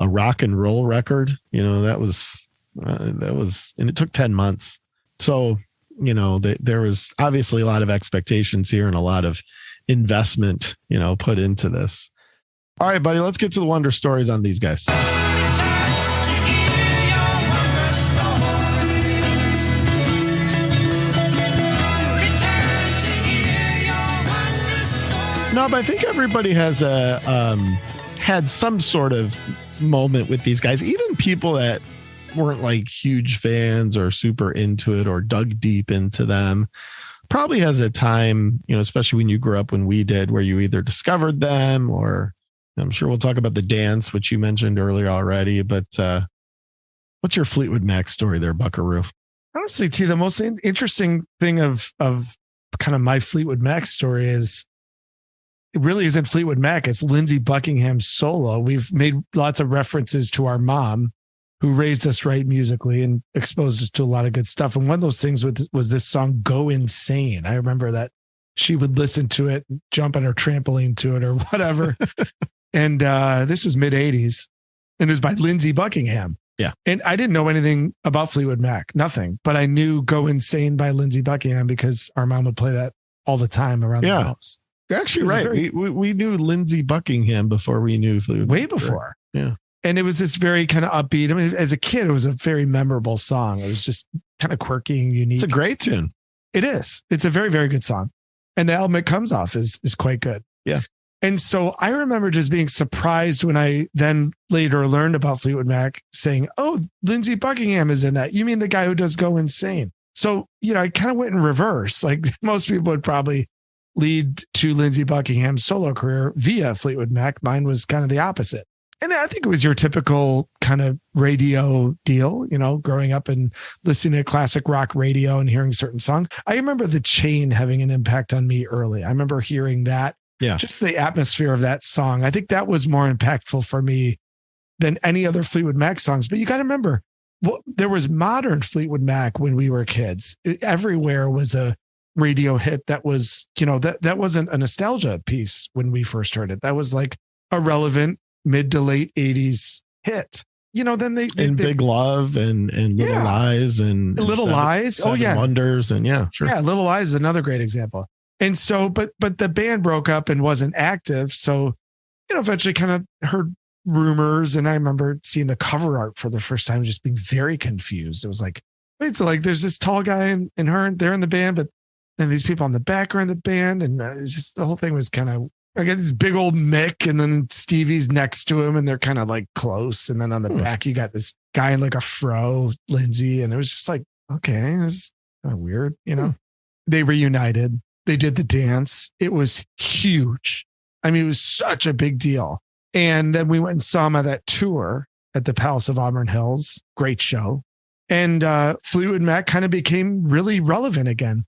rock and roll record, that was, and it took 10 months. So, there was obviously a lot of expectations here and a lot of investment, put into this. All right, buddy, let's get to the wonder stories on these guys. No, but I think everybody has had some sort of moment with these guys. Even people that weren't like huge fans or super into it or dug deep into them probably has a time, especially when you grew up when we did, where you either discovered them or I'm sure we'll talk about the dance, which you mentioned earlier already. But what's your Fleetwood Mac story there, Buckaroo? Honestly, T, the most interesting thing of kind of my Fleetwood Mac story is it really isn't Fleetwood Mac. It's Lindsey Buckingham's solo. We've made lots of references to our mom who raised us right musically and exposed us to a lot of good stuff. And one of those things was this song, Go Insane. I remember that she would listen to it, jump on her trampoline to it or whatever. And this was mid 80s and it was by Lindsey Buckingham. Yeah. And I didn't know anything about Fleetwood Mac, nothing, but I knew Go Insane by Lindsey Buckingham because our mom would play that all the time around the house. You're actually right. We knew Lindsey Buckingham before we knew Fleetwood Mac. Way before. Yeah. And it was this very kind of upbeat. I mean, as a kid, it was a very memorable song. It was just kind of quirky and unique. It's a great tune. It is. It's a very, very good song. And the album it comes off is quite good. Yeah. And so I remember just being surprised when I then later learned about Fleetwood Mac saying, oh, Lindsey Buckingham is in that. You mean the guy who does Go Insane? So, I kind of went in reverse. Like most people would probably lead to Lindsey Buckingham's solo career via Fleetwood Mac. Mine was kind of the opposite. And I think it was your typical kind of radio deal, growing up and listening to classic rock radio and hearing certain songs. I remember The Chain having an impact on me early. I remember hearing that. Yeah. Just the atmosphere of that song. I think that was more impactful for me than any other Fleetwood Mac songs. But you got to remember, there was modern Fleetwood Mac when we were kids. Everywhere was a radio hit that was, that wasn't a nostalgia piece when we first heard it. That was like a relevant mid to late 80s hit. Then they Big Love and Little Lies and Little Lies. Seven Wonders and sure. Yeah, Little Lies is another great example. And so, but the band broke up and wasn't active. So, eventually kind of heard rumors. And I remember seeing the cover art for the first time, just being very confused. It was like, wait, so like there's this tall guy and her, they're in the band, but then these people on the back are in the band. And it's just, the whole thing was kind of, I got this big old Mick and then Stevie's next to him and they're kind of like close. And then on the back, you got this guy in like a fro, Lindsay. And it was just like, okay, it's kind of weird. They reunited. They did the dance. It was huge. I mean, it was such a big deal. And then we went and saw him on that tour at the Palace of Auburn Hills. Great show. And Fleetwood Mac kind of became really relevant again.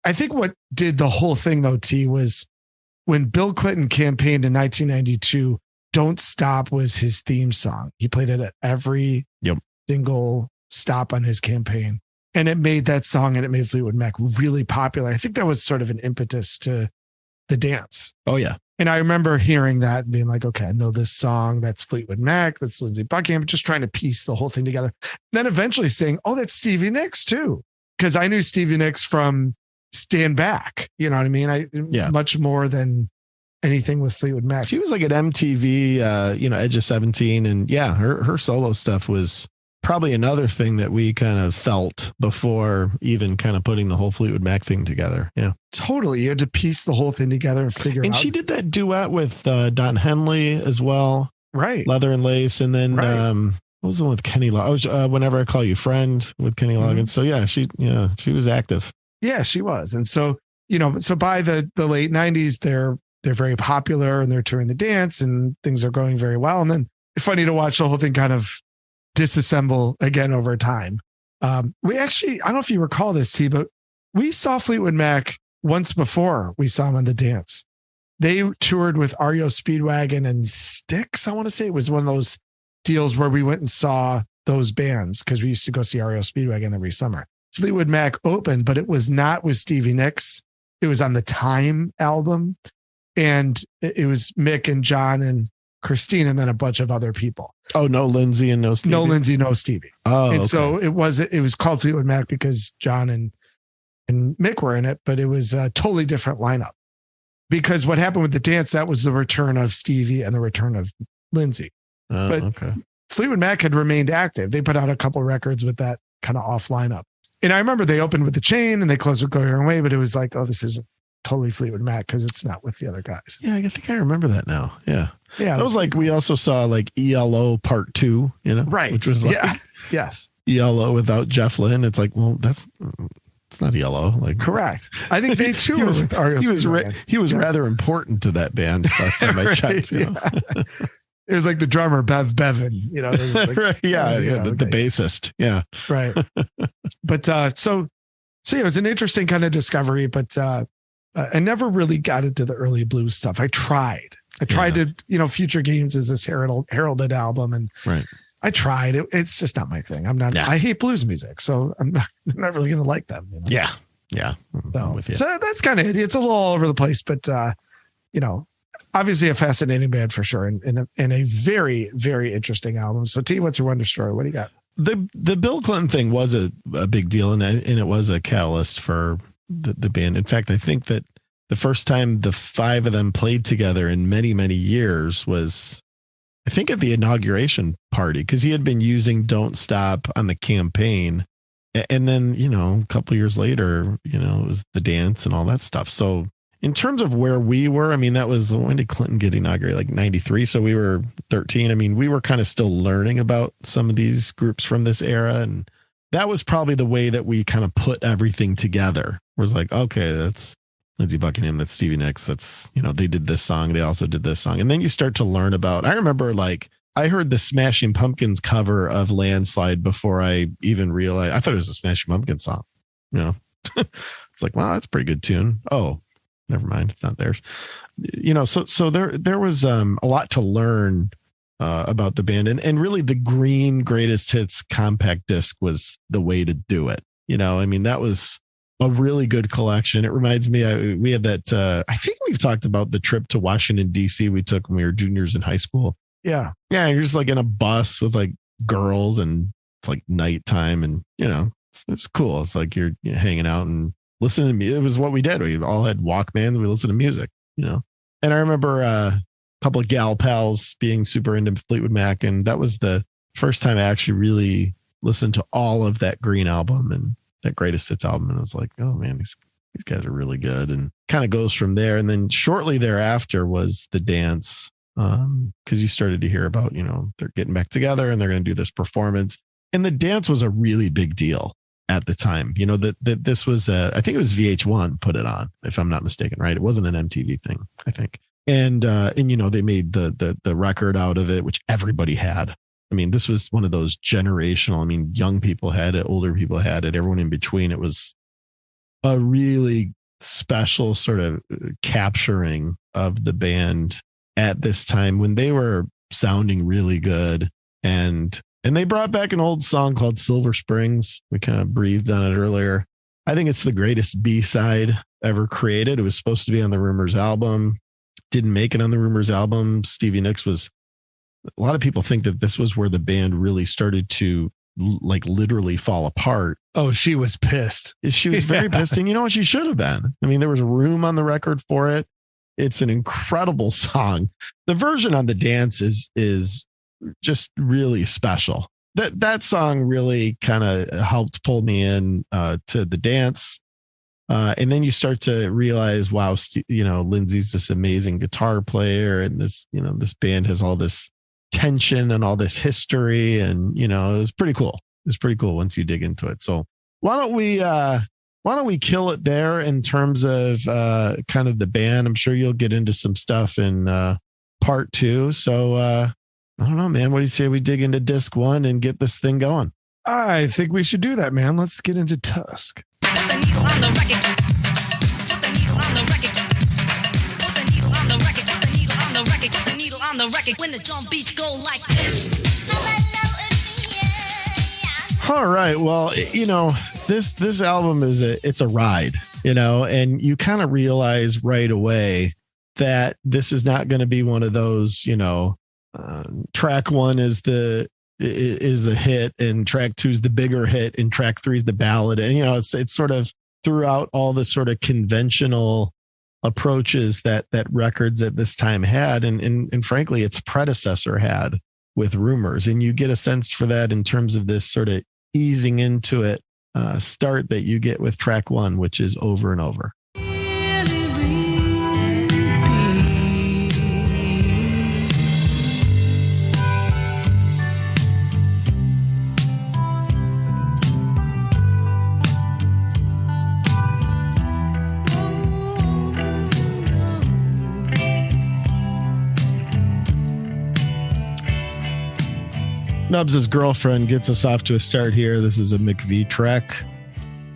I think what did the whole thing though, T, was when Bill Clinton campaigned in 1992, Don't Stop was his theme song. He played it at every single stop on his campaign. And it made that song and it made Fleetwood Mac really popular. I think that was sort of an impetus to the dance. Oh, yeah. And I remember hearing that and being like, okay, I know this song. That's Fleetwood Mac. That's Lindsey Buckingham. Just trying to piece the whole thing together. Then eventually saying, oh, that's Stevie Nicks too. Because I knew Stevie Nicks from Stand Back. You know what I mean? Much more than anything with Fleetwood Mac. She was like at MTV, Edge of 17. And her solo stuff was probably another thing that we kind of felt before even kind of putting the whole Fleetwood Mac thing together. Yeah, totally. You had to piece the whole thing together and figure it out. And she did that duet with Don Henley as well. Right. Leather and Lace. And then, what was the one with Kenny Loggins? Whenever I Call You Friend with Kenny Loggins. So she was active. Yeah, she was. And so, so by the late 90s, they're very popular and they're touring the dance and things are going very well. And then it's funny to watch the whole thing kind of disassemble again over time. We actually, I don't know if you recall this, T, but we saw Fleetwood Mac once before we saw them on the dance. They toured with REO Speedwagon and Styx. I want to say it was one of those deals where we went and saw those bands because we used to go see REO Speedwagon every summer. Fleetwood Mac opened, but it was not with Stevie Nicks. It was on the Time album. And it was Mick and John and Christine and then a bunch of other people. Oh, no Lindsay and no Stevie. No Lindsay, no Stevie. Oh, and so it was called Fleetwood Mac because John and Mick were in it, but it was a totally different lineup. Because what happened with the dance, that was the return of Stevie and the return of Lindsay. But Fleetwood Mac had remained active. They put out a couple records with that kind of off lineup. And I remember they opened with The Chain and they closed with Go Your Own Way, but it was like, oh, this isn't totally Fleetwood Mac because it's not with the other guys. Yeah, I think I remember that now. Yeah. Yeah. That was like, we also saw like ELO Part 2, right. Which was like, yes. ELO without Jeff Lynne. It's like, well, it's not ELO. Like, correct. I think they too with REO. He was rather important to that band last time I checked. It was like the drummer, Bevan, like, right, the bassist. Yeah. Right. But so it was an interesting kind of discovery, but I never really got into the early blues stuff. I tried to, Future Games is this heralded album. And right. I tried it. It's just not my thing. I hate blues music. So I'm not really going to like them. Yeah. Yeah. I'm with you. So that's kind of it. It's a little all over the place, but, obviously a fascinating band for sure. And a very, very interesting album. So T, what's your wonder story? What do you got? The Bill Clinton thing was a big deal, and it was a catalyst for the band. In fact, I think that the first time the five of them played together in many, many years was, I think, at the inauguration party, because he had been using Don't Stop on the campaign. And then, a couple of years later, it was the dance and all that stuff. So in terms of where we were, I mean, that was, when did Clinton get inaugurated? Like 93. So we were 13. I mean, we were kind of still learning about some of these groups from this era. And that was probably the way that we kind of put everything together. It was like, okay, that's Lindsey Buckingham, that's Stevie Nicks, that's, they did this song. They also did this song. And then you start to learn about, I remember I heard the Smashing Pumpkins cover of Landslide before I even realized, I thought it was a Smashing Pumpkins song. It's like, wow, that's a pretty good tune. Oh, never mind. It's not theirs. So there was a lot to learn about the band, and really the green greatest hits compact disc was the way to do it. I mean, that was a really good collection. It reminds me, we had that, I think we've talked about the trip to Washington, DC we took when we were juniors in high school. Yeah. Yeah. You're just like in a bus with like girls, and it's like nighttime, and it's cool. It's like you're hanging out and listening to me. It was what we did. We all had Walkmans. We listened to music, And I remember a couple of gal pals being super into Fleetwood Mac. And that was the first time I actually really listened to all of that Green album and that Greatest Hits album. And I was like, oh man, these guys are really good, and kind of goes from there. And then shortly thereafter was the dance. Because you started to hear about, they're getting back together and they're going to do this performance. And the dance was a really big deal at the time. That this was, I think it was VH1 put it on, if I'm not mistaken, right? It wasn't an MTV thing, I think. And they made the record out of it, which everybody had. I mean, this was one of those generational, young people had it, older people had it, everyone in between. It was a really special sort of capturing of the band at this time when they were sounding really good. And they brought back an old song called Silver Springs. We kind of breathed on it earlier. I think it's the greatest B-side ever created. It was supposed to be on the Rumors album. Didn't make it on the Rumors album. Stevie Nicks was, a lot of people think that this was where the band really started to literally fall apart. Oh, she was pissed. She was very pissed. And you know what? She should have been. I mean, there was room on the record for it. It's an incredible song. The version on the dance is just really special. That song really kind of helped pull me in to the dance. And then you start to realize, wow, Lindsey's this amazing guitar player, and this band has all this tension and all this history, and it was pretty cool. It's pretty cool once you dig into it. So why don't we kill it there in terms of kind of the band? I'm sure you'll get into some stuff in part 2. So I don't know, man. What do you say we dig into disc 1 and get this thing going? I think we should do that, man. Let's get into Tusk. Put the needle on the record. Put the needle on the record. Put the needle on the record. Put the needle on the record. Put the needle on the record. When the drum beats go like this. All right. Well, this album it's a ride, and you kind of realize right away that this is not going to be one of those, track 1 is the hit, and track 2 is the bigger hit, and track 3 is the ballad. And, it's sort of throughout all the sort of conventional approaches that records at this time had. And frankly, its predecessor had with Rumors. And you get a sense for that in terms of this sort of easing into it start that you get with track 1, which is Over and Over. Nubs' Girlfriend gets us off to a start here. This is a McVie track,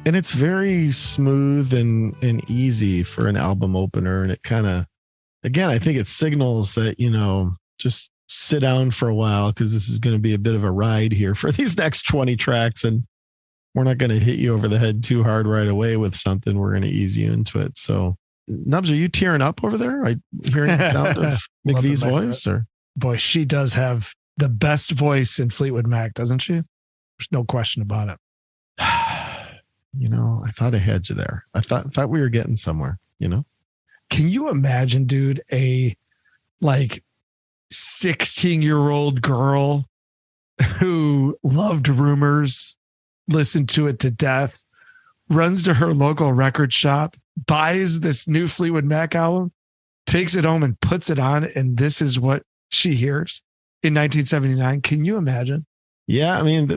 and it's very smooth and easy for an album opener. And it kind of, again, I think it signals that, just sit down for a while, because this is going to be a bit of a ride here for these next 20 tracks. And we're not going to hit you over the head too hard right away with something. We're going to ease you into it. So, Nubs, are you tearing up over there? Are you hearing the sound of McVie's voice? Or boy, she does have the best voice in Fleetwood Mac, doesn't she? There's no question about it. I thought I had you there. I thought we were getting somewhere. Can you imagine, dude, a 16-year-old girl who loved Rumors, listened to it to death, runs to her local record shop, buys this new Fleetwood Mac album, takes it home and puts it on, and this is what she hears in 1979. Can you imagine? Yeah, I mean,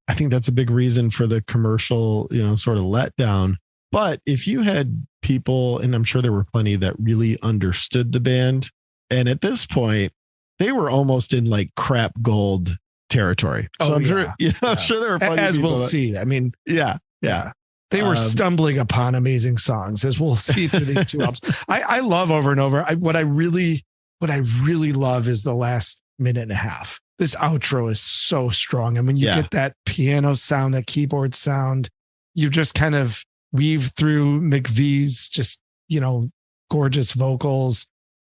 I think that's a big reason for the commercial, sort of letdown. But if you had people, and I'm sure there were plenty that really understood the band, and at this point, they were almost in crap gold territory. So I'm sure, I'm sure there were plenty as of people we'll see. I mean, yeah. They were stumbling upon amazing songs, as we'll see through these two albums. I love Over and Over. What I really love is the last minute and a half. This outro is so strong. And when you get that piano sound, that keyboard sound, you just kind of weave through McVie's just, gorgeous vocals.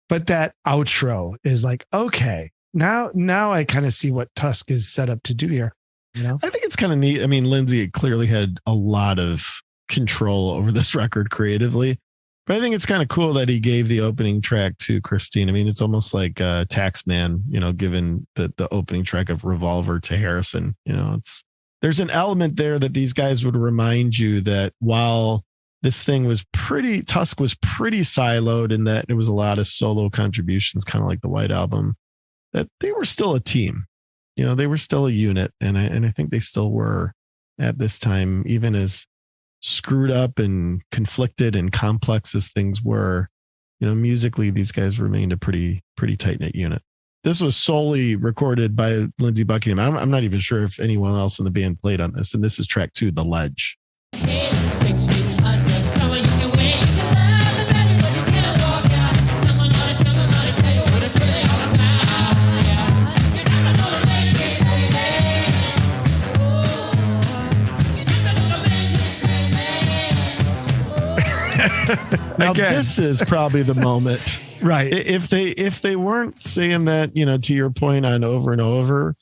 But that outro is okay, now I kind of see what Tusk is set up to do here. I think it's kind of neat. I mean, Lindsay clearly had a lot of control over this record creatively, but I think it's kind of cool that he gave the opening track to Christine. I mean, it's almost like Taxman, given the opening track of Revolver to Harrison. There's an element there that these guys would remind you that while this thing was Tusk was pretty siloed in that it was a lot of solo contributions, kind of like the White Album, that they were still a team. They were still a unit, and I think they still were at this time, even as screwed up and conflicted and complex as things were. Musically, these guys remained a pretty tight knit unit. This was solely recorded by Lindsey Buckingham. I'm not even sure if anyone else in the band played on this, and this is track 2, The Ledge. 6 feet under summer, you can wait. You can love the belly, but you can't walk out. Someone ought to tell you what it's really all about. You're never gonna make it, baby. Now, this is probably the moment, right? If they weren't saying that, to your point on Over and Over,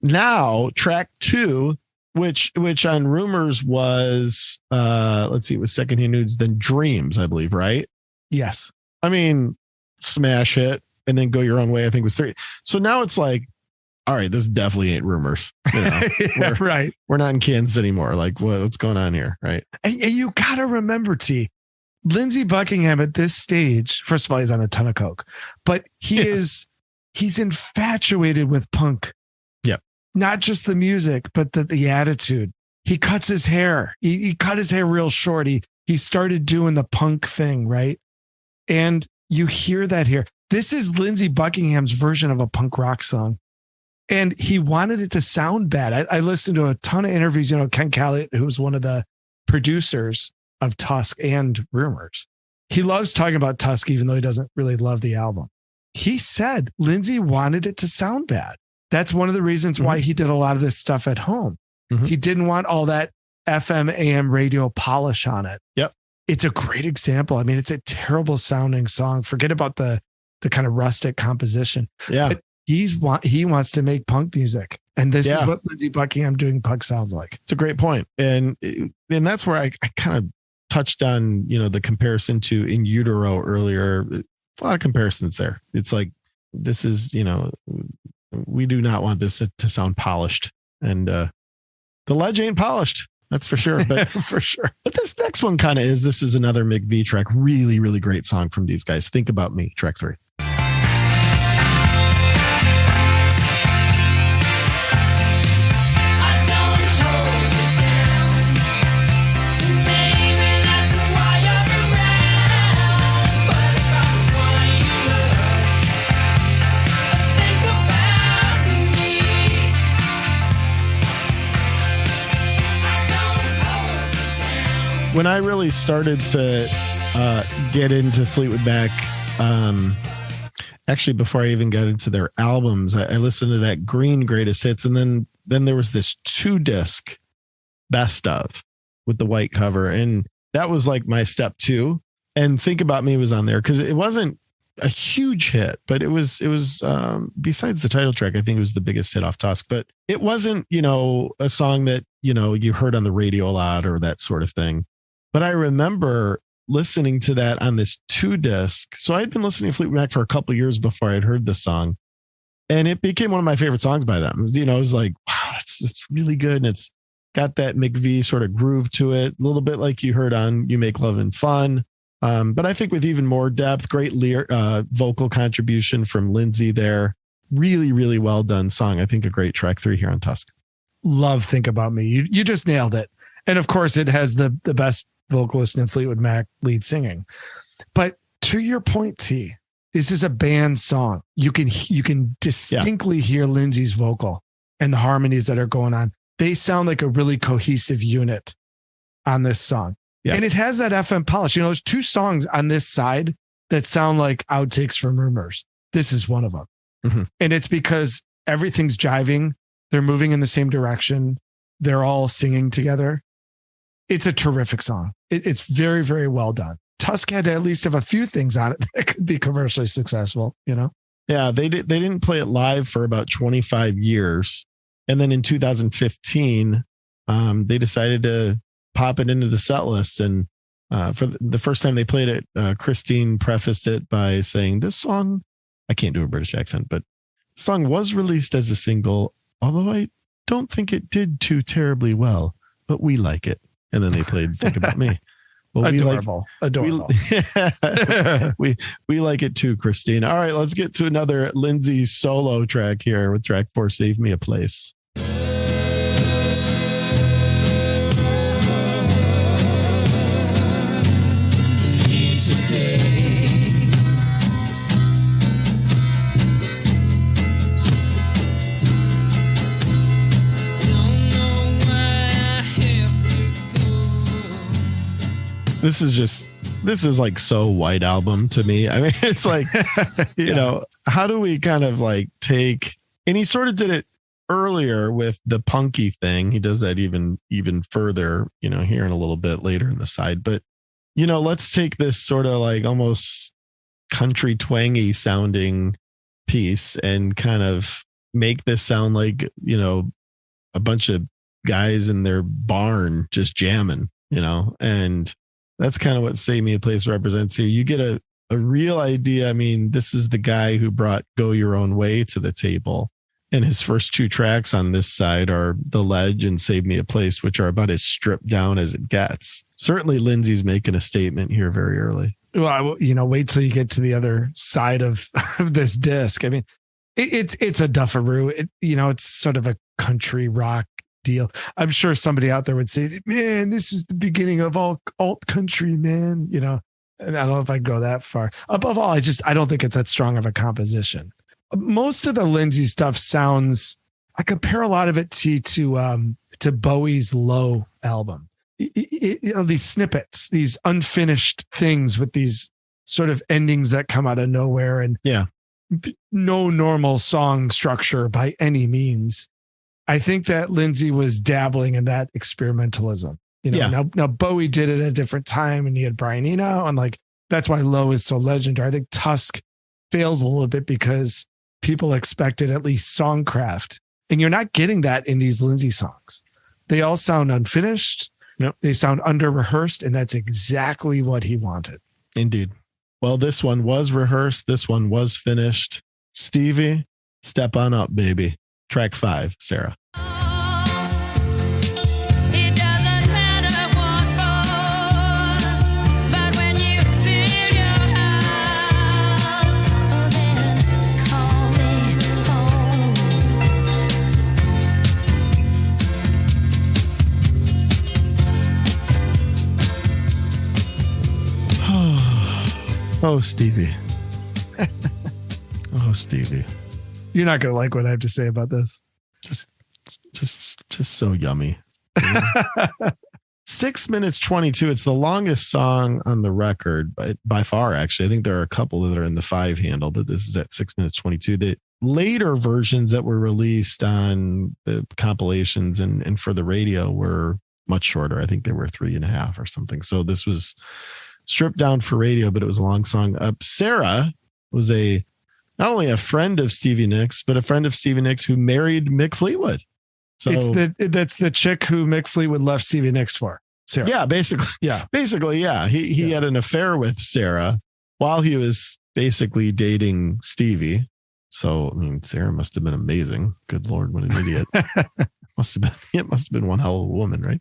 now track 2, which on Rumors was, let's see, it was Secondhand Nudes, then Dreams, I believe, right? Yes. I mean, smash hit and then Go Your Own Way, I think was 3. So now it's all right, this definitely ain't Rumors. Right. We're not in Kansas anymore. What's going on here? Right. And you got to remember, Lindsey Buckingham at this stage, first of all, he's on a ton of coke, but he's infatuated with punk. Yep. Not just the music, but the attitude. He cuts his hair. He cut his hair real short. He started doing the punk thing, right? And you hear that here. This is Lindsey Buckingham's version of a punk rock song. And he wanted it to sound bad. I listened to a ton of interviews, Ken Callett, who's one of the producers of Tusk and Rumors. He loves talking about Tusk, even though he doesn't really love the album. He said Lindsey wanted it to sound bad. That's one of the reasons why he did a lot of this stuff at home. Mm-hmm. He didn't want all that FM, AM radio polish on it. Yep. It's a great example. I mean, it's a terrible sounding song. Forget about the kind of rustic composition. Yeah. But he wants to make punk music. And this is what Lindsey Buckingham doing punk sounds like. It's a great point. And that's where I kind of touched on, the comparison to In Utero earlier. A lot of comparisons there. It's this is, we do not want this to sound polished, and the Ledge ain't polished. That's for sure. But for sure. But this next one kind of is. This is another McVie track. Really, really great song from these guys. Think About Me, track 3. When I really started to get into Fleetwood Mac, actually before I even got into their albums, I listened to that Green Greatest Hits, and then there was this 2-disc best of with the white cover. And that was like my step 2. And Think About Me was on there because it wasn't a huge hit, but it was besides the title track, I think it was the biggest hit off Tusk, but it wasn't, a song that, you heard on the radio a lot or that sort of thing. But I remember listening to that on this 2-disc. So I'd been listening to Fleetwood Mac for a couple of years before I'd heard this song. And it became one of my favorite songs by them. It was like, wow, it's really good. And it's got that McVie sort of groove to it, a little bit like you heard on You Make Love and Fun. But I think with even more depth, great vocal contribution from Lindsay there. Really, really well done song. I think a great track 3 here on Tusk. Love Think About Me. You just nailed it. And of course it has the best vocalist in Fleetwood Mac lead singing. But to your point, T, this is a band song. You can distinctly hear Lindsay's vocal and the harmonies that are going on. They sound like a really cohesive unit on this song. Yeah. And it has that FM polish. There's 2 songs on this side that sound like outtakes from Rumors. This is one of them. Mm-hmm. And it's because everything's jiving. They're moving in the same direction. They're all singing together. It's a terrific song. It's very, very well done. Tusk had to at least have a few things on it that could be commercially successful, Yeah, they didn't play it live for about 25 years. And then in 2015, they decided to pop it into the set list. And for the first time they played it, Christine prefaced it by saying, this song, I can't do a British accent, but the song was released as a single, although I don't think it did too terribly well, but we like it. And then they played Think About Me. Well, adorable. We like it too, Christine. All right, let's get to another Lindsay solo track here with track 4, Save Me a Place. This is like so White Album to me. I mean, it's like, how do we kind of like take, and he sort of did it earlier with the punky thing. He does that even further, here in a little bit later in the side, but let's take this sort of like almost country twangy sounding piece and kind of make this sound like, a bunch of guys in their barn just jamming, and that's kind of what Save Me a Place represents here. You get a real idea. I mean, this is the guy who brought Go Your Own Way to the table. And his first 2 tracks on this side are The Ledge and Save Me a Place, which are about as stripped down as it gets. Certainly Lindsay's making a statement here very early. Well, wait till you get to the other side of this disc. I mean, it's a duffaroo. It's sort of a country rock deal. I'm sure somebody out there would say, man, this is the beginning of all alt country, man. And I don't know if I'd go that far. Above all, I don't think it's that strong of a composition. Most of the Lindsay stuff sounds, I compare a lot of it to Bowie's Low album. These snippets, these unfinished things with these sort of endings that come out of nowhere and no normal song structure by any means. I think that Lindsay was dabbling in that experimentalism. Now Bowie did it at a different time and he had Brian Eno and like, that's why Low is so legendary. I think Tusk fails a little bit because people expected at least songcraft and you're not getting that in these Lindsay songs. They all sound unfinished. Yep. They sound under rehearsed and that's exactly what he wanted. Indeed. Well, this one was rehearsed. This one was finished. Stevie, step on up, baby. Track 5, Sarah. It doesn't matter what road, but when you feel your heart, then call me home. Oh, Stevie. Oh, Stevie. You're not going to like what I have to say about this. Just so yummy. 6 minutes 22. It's the longest song on the record by far, actually. I think there are a couple that are in the 5 handle, but this is at 6 minutes 22. The later versions that were released on the compilations and for the radio were much shorter. I think they were 3.5 or something. So this was stripped down for radio, but it was a long song. Sarah was not only a friend of Stevie Nicks, but a friend of Stevie Nicks who married Mick Fleetwood. So that's the chick who Mick Fleetwood left Stevie Nicks for. Sarah. Yeah, basically. Yeah. He had an affair with Sarah while he was basically dating Stevie. So, I mean, Sarah must have been amazing. Good Lord, what an idiot. It must have been one hell of a woman, right?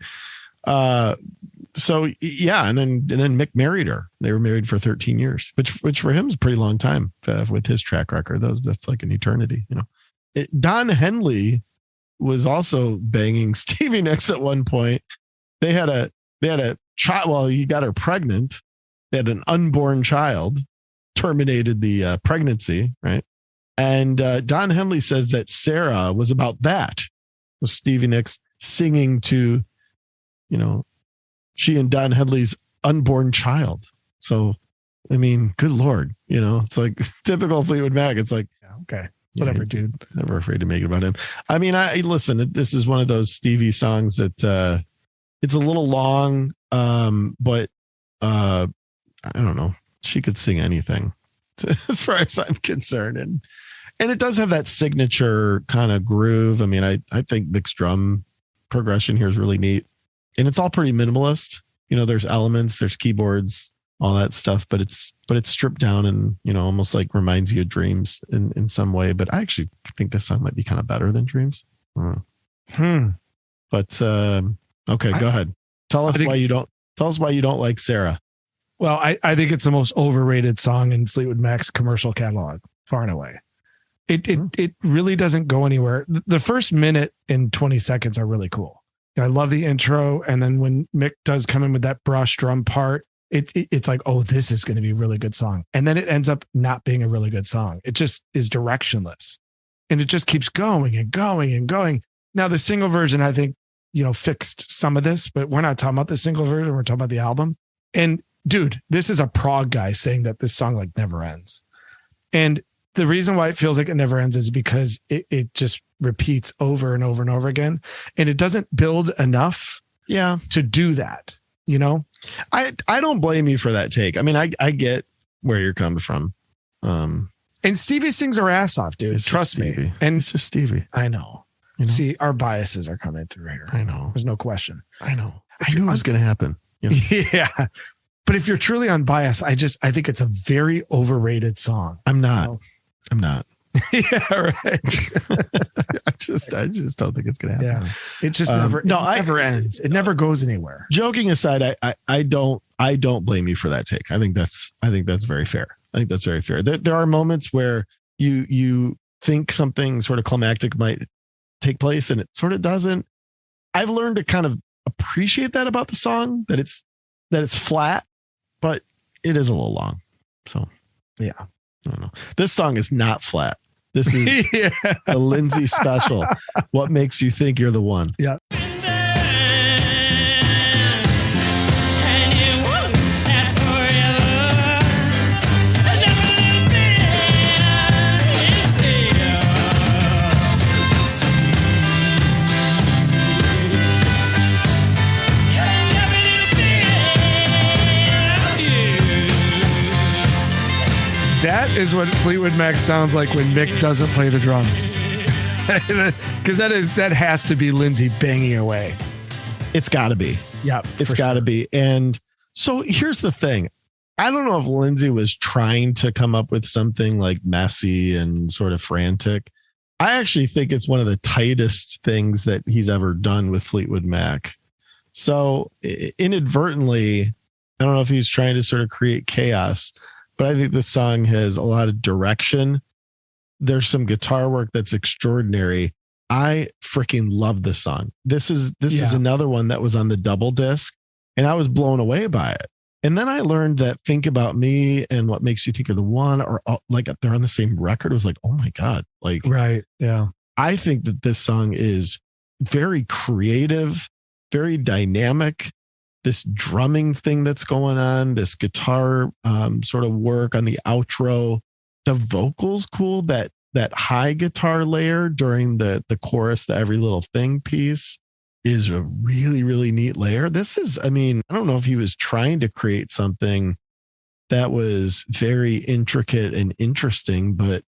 So yeah. And then Mick married her. They were married for 13 years, which for him is a pretty long time with his track record. That's like an eternity, you know. Don Henley was also banging Stevie Nicks at one point. They had a child. Well, he got her pregnant. They had an unborn child, terminated the pregnancy, right? And Don Henley says that Sarah was about that, with Stevie Nicks singing to, you know, she and Don Henley's unborn child. So, I mean, good Lord, you know, it's like typical Fleetwood Mac. It's like, yeah, okay, whatever, dude. Never afraid to make it about him. I mean, listen, this is one of those Stevie songs that it's a little long, but I don't know. She could sing anything as far as I'm concerned. And it does have that signature kind of groove. I mean, I think Mick's drum progression here is really neat. And it's all pretty minimalist. You know, there's elements, there's keyboards, all that stuff, but it's stripped down and, you know, almost like reminds you of Dreams in some way. But I actually think this song might be kind of better than Dreams. But okay, go ahead. Tell us why you don't like Sarah. Well, I think it's the most overrated song in Fleetwood Mac's commercial catalog, far and away. It really doesn't go anywhere. The first minute and 20 seconds are really cool. I love the intro. And then when Mick does come in with that brush drum part, it's like, oh, this is going to be a really good song. And then it ends up not being a really good song. It just is directionless. And it just keeps going and going and going. Now, the single version, I think, you know, fixed some of this, but we're not talking about the single version. We're talking about the album. And dude, this is a prog guy saying that this song like never ends. And the reason why it feels like it never ends is because it just repeats over and over and over again. And it doesn't build enough to do that, you know? I don't blame you for that take. I mean, I get where you're coming from. And Stevie sings her ass off, dude. Trust me. And it's just Stevie. I know. You know? See, our biases are coming through here. I know. There's no question. I know. I knew it was going to happen. You know? Yeah. But if you're truly unbiased, I think it's a very overrated song. I'm not. Yeah, right. I just don't think it's going to happen. Yeah. It just never ends. It never goes anywhere. Joking aside, I don't blame you for that take. I think that's very fair. There are moments where you think something sort of climactic might take place and it sort of doesn't. I've learned to kind of appreciate that about the song, that it's flat, but it is a little long. So yeah, I don't know. This song is not flat. This is a Lindsay special. What makes you think you're the one? Yeah. That is what Fleetwood Mac sounds like when Mick doesn't play the drums. Because that has to be Lindsay banging away. It's got to be. Yeah, it's got to be. And so here's the thing. I don't know if Lindsay was trying to come up with something like messy and sort of frantic. I actually think it's one of the tightest things that he's ever done with Fleetwood Mac. So inadvertently, I don't know if he's trying to sort of create chaos, but I think this song has a lot of direction. There's some guitar work that's extraordinary. I freaking love this song. This is another one that was on the double disc, and I was blown away by it. And then I learned that Think About Me and What Makes You Think You're the One are like they're on the same record. It was like, oh my God. Like, right. Yeah. I think that this song is very creative, very dynamic. This drumming thing that's going on, this guitar sort of work on the outro, the vocals cool, that high guitar layer during the chorus, the Every Little Thing piece. is a really, really neat layer. This is, I mean, I don't know if he was trying to create something that was very intricate and interesting, but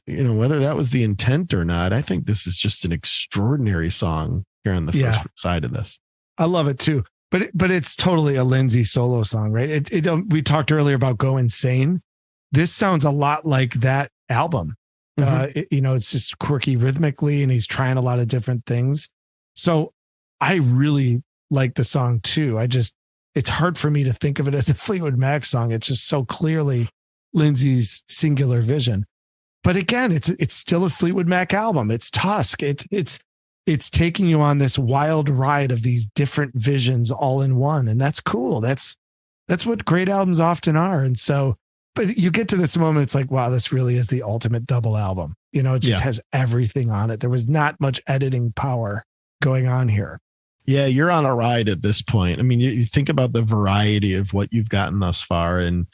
you know, whether that was the intent or not, I think this is just an extraordinary song here on the first side of this. I love it too. But it's totally a Lindsay solo song, right? We talked earlier about Go Insane. This sounds a lot like that album. It's just quirky rhythmically, and he's trying a lot of different things. So I really like the song too. It's hard for me to think of it as a Fleetwood Mac song. It's just so clearly Lindsay's singular vision. But again, it's still a Fleetwood Mac album. It's Tusk. It's taking you on this wild ride of these different visions all in one. And that's cool. That's what great albums often are. And so, but you get to this moment, it's like, wow, this really is the ultimate double album. You know, it just has everything on it. There was not much editing power going on here. Yeah, you're on a ride at this point. I mean, you think about the variety of what you've gotten thus far. And,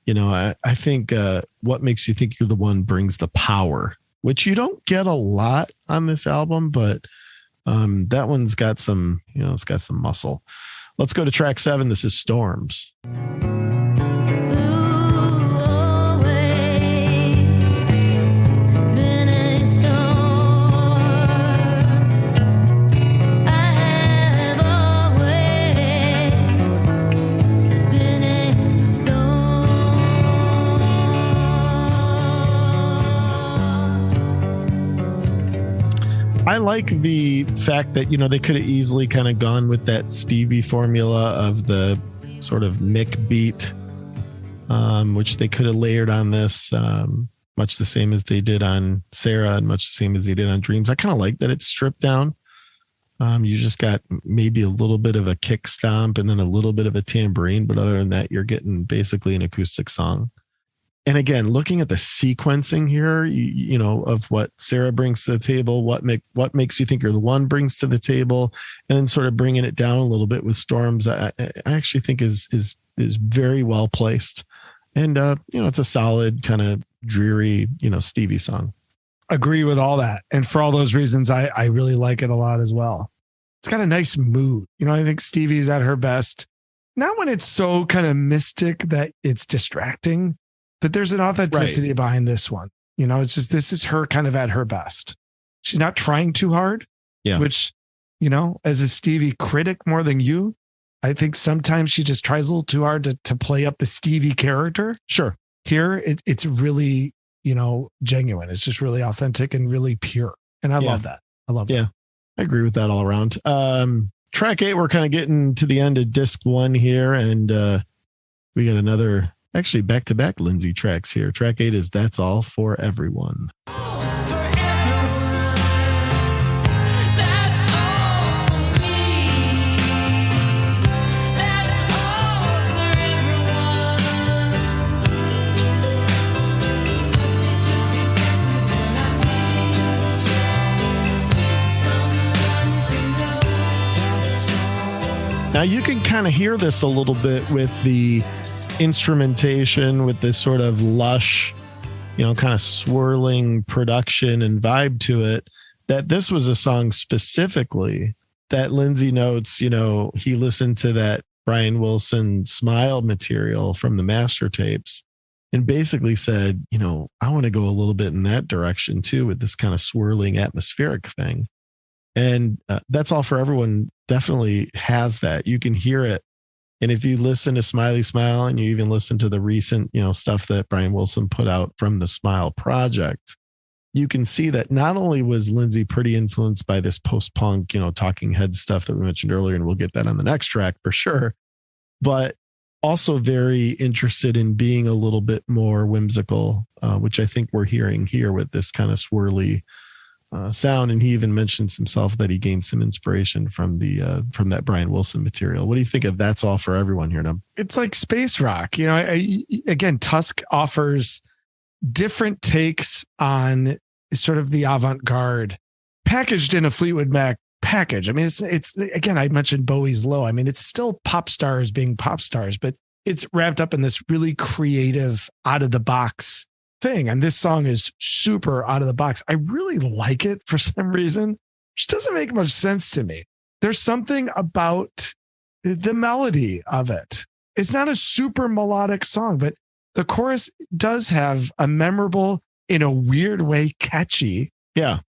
you know, I think what makes you think you're the one brings the power, which you don't get a lot on this album, but that one's got some, you know, it's got some muscle. Let's go to track 7. This is Storms. I like the fact that, you know, they could have easily kind of gone with that Stevie formula of the sort of Mick beat, which they could have layered on this, much the same as they did on Sarah and much the same as they did on Dreams. I kind of like that it's stripped down. You just got maybe a little bit of a kick stomp and then a little bit of a tambourine. But other than that, you're getting basically an acoustic song. And again, looking at the sequencing here, you know, of what Sarah brings to the table, what makes you think you're the one brings to the table, and then sort of bringing it down a little bit with Storms, I actually think is very well placed. And, you know, it's a solid kind of dreary, you know, Stevie song. Agree with all that. And for all those reasons, I really like it a lot as well. It's got a nice mood. You know, I think Stevie's at her best. Not when it's so kind of mystic that it's distracting, but there's an authenticity behind this one. You know, it's just, this is her kind of at her best. She's not trying too hard, which, you know, as a Stevie critic more than you, I think sometimes she just tries a little too hard to play up the Stevie character. Sure. Here, it's really, you know, genuine. It's just really authentic and really pure. And I love that. I love that. Yeah, I agree with that all around. Track 8, we're kind of getting to the end of disc 1 here. And we got another, actually back-to-back Lindsay tracks here. Track 8 is That's All for Everyone. Now you can kind of hear this a little bit with the instrumentation, with this sort of lush, you know, kind of swirling production and vibe to it, that this was a song specifically that Lindsay notes, you know, he listened to that Brian Wilson Smile material from the master tapes and basically said, you know, I want to go a little bit in that direction too, with this kind of swirling atmospheric thing. And That's All for Everyone definitely has that. You can hear it. And if you listen to Smiley Smile and you even listen to the recent, you know, stuff that Brian Wilson put out from the Smile project, you can see that not only was Lindsay pretty influenced by this post-punk, you know, Talking Head stuff that we mentioned earlier, and we'll get that on the next track for sure, but also very interested in being a little bit more whimsical, which I think we're hearing here with this kind of swirly sound. And he even mentions himself that he gained some inspiration from that Brian Wilson material. What do you think of That's All for Everyone here, Nub? It's like space rock. You know, again, Tusk offers different takes on sort of the avant-garde packaged in a Fleetwood Mac package. I mean, it's again, I mentioned Bowie's Low. I mean, it's still pop stars being pop stars, but it's wrapped up in this really creative, out of the box thing. And this song is super out of the box. I really like it for some reason, which doesn't make much sense to me. there's something about the melody of it. It's not a super melodic song, but the chorus does have a memorable, in a weird way, catchy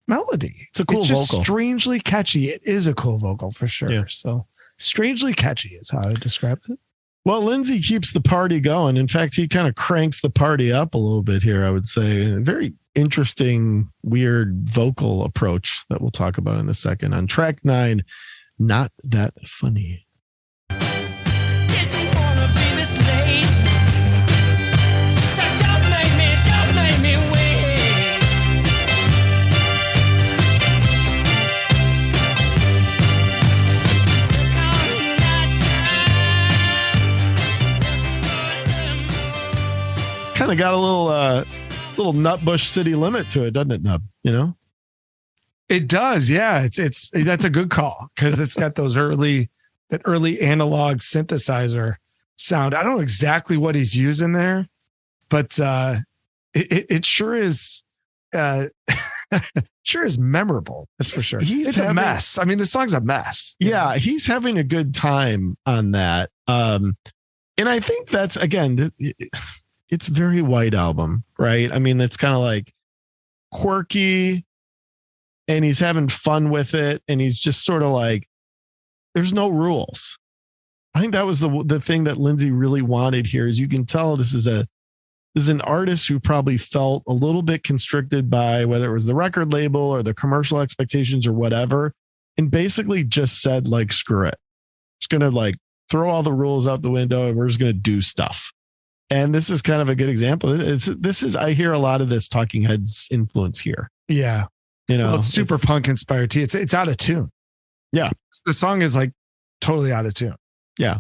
melody. It's a cool just vocal. Strangely catchy. It is a cool vocal for sure. Yeah. So strangely catchy is how I would describe it. Well, Lindsey keeps the party going. In fact, he kind of cranks the party up a little bit here, I would say. A very interesting, weird vocal approach that we'll talk about in a second. On track 9, Not That Funny. Didn't wanna be this late, so don't make me wait. Look on that time. Kind of got a little Nutbush City Limit to it, doesn't it, Nub? You know? It does. Yeah. It's that's a good call because it's got that early analog synthesizer sound. I don't know exactly what he's using there, but it sure is sure is memorable. That's for sure. It's a mess. I mean, the song's a mess. Yeah, he's having a good time on that. And I think that's, again, it's very White Album, right? I mean, it's kind of like quirky and he's having fun with it. And he's just sort of like, there's no rules. I think that was the thing that Lindsey really wanted here is you can tell this is an artist who probably felt a little bit constricted by whether it was the record label or the commercial expectations or whatever. And basically just said like, screw it. Just going to like throw all the rules out the window and we're just going to do stuff. And this is kind of a good example. I hear a lot of this Talking Heads influence here. Yeah. You know, it's super punk inspired too. It's out of tune. Yeah. The song is like totally out of tune. Yeah.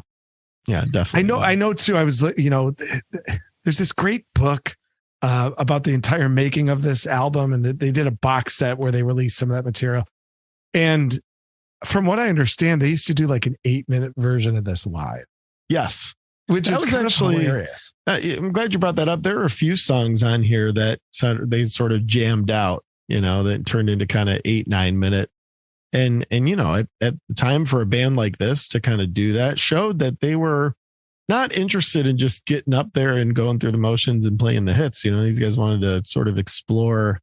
Yeah, definitely. I know too. I was, there's this great book about the entire making of this album. And they did a box set where they released some of that material. And from what I understand, they used to do like an 8-minute version of this live. Yes. Which that is was kind actually of hilarious. I'm glad you brought that up. There are a few songs on here that they sort of jammed out, that turned into kind of 8-9 minute. And at the time for a band like this to kind of do that showed that they were not interested in just getting up there and going through the motions and playing the hits. These guys wanted to sort of explore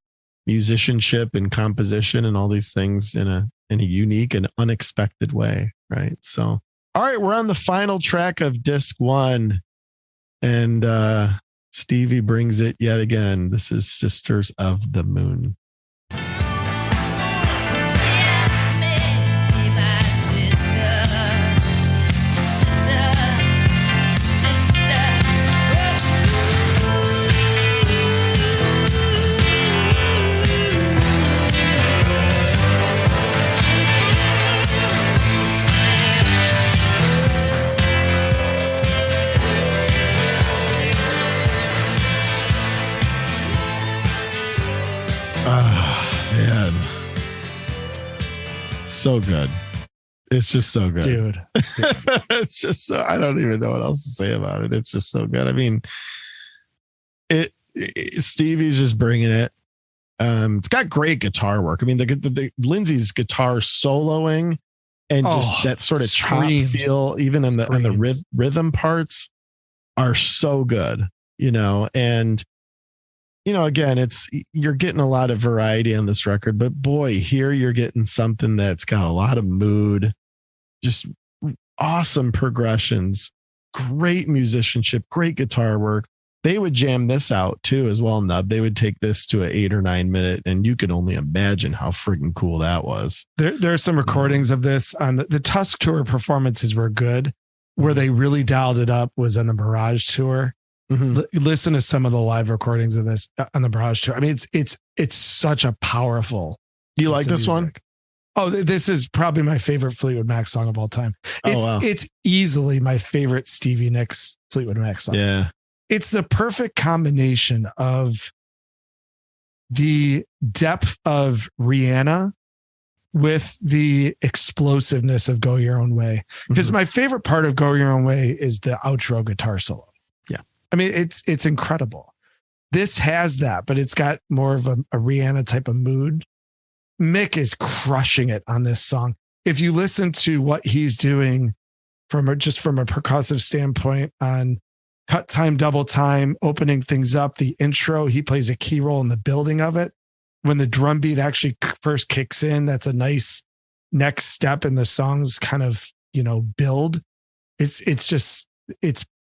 musicianship and composition and all these things in a unique and unexpected way. Right. So, all right, we're on the final track of disc 1 and Stevie brings it yet again. This is Sisters of the Moon. Man. So good. It's just so good. Dude. It's just so, I don't even know what else to say about it. It's just so good. I mean, Stevie's just bringing it. It's got great guitar work. I mean, the Lindsey's guitar soloing and just that sort of chop feel, even on the rhythm parts, are so good. And again, you're getting a lot of variety on this record, but boy, here you're getting something that's got a lot of mood, just awesome progressions, great musicianship, great guitar work. They would jam this out too as well, Nub. They would take this to an 8 or 9 minute, and you could only imagine how friggin' cool that was. There are some recordings of this on the Tusk tour. Performances were good. Where they really dialed it up was on the Mirage tour. Mm-hmm. Listen to some of the live recordings of this on the Mirage tour. I mean, it's such a powerful. Do you like this one? Oh, this is probably my favorite Fleetwood Mac song of all time. It's easily my favorite Stevie Nicks Fleetwood Mac song. Yeah. It's the perfect combination of the depth of Rihanna with the explosiveness of Go Your Own Way. Because my favorite part of Go Your Own Way is the outro guitar solo. Yeah. I mean, it's incredible. This has that, but it's got more of a Rihanna type of mood. Mick is crushing it on this song. if you listen to what he's doing from a percussive standpoint on cut time, double time, opening things up, the intro, he plays a key role in the building of it. When the drum beat actually first kicks in, that's a nice next step in the song's kind of, build. It's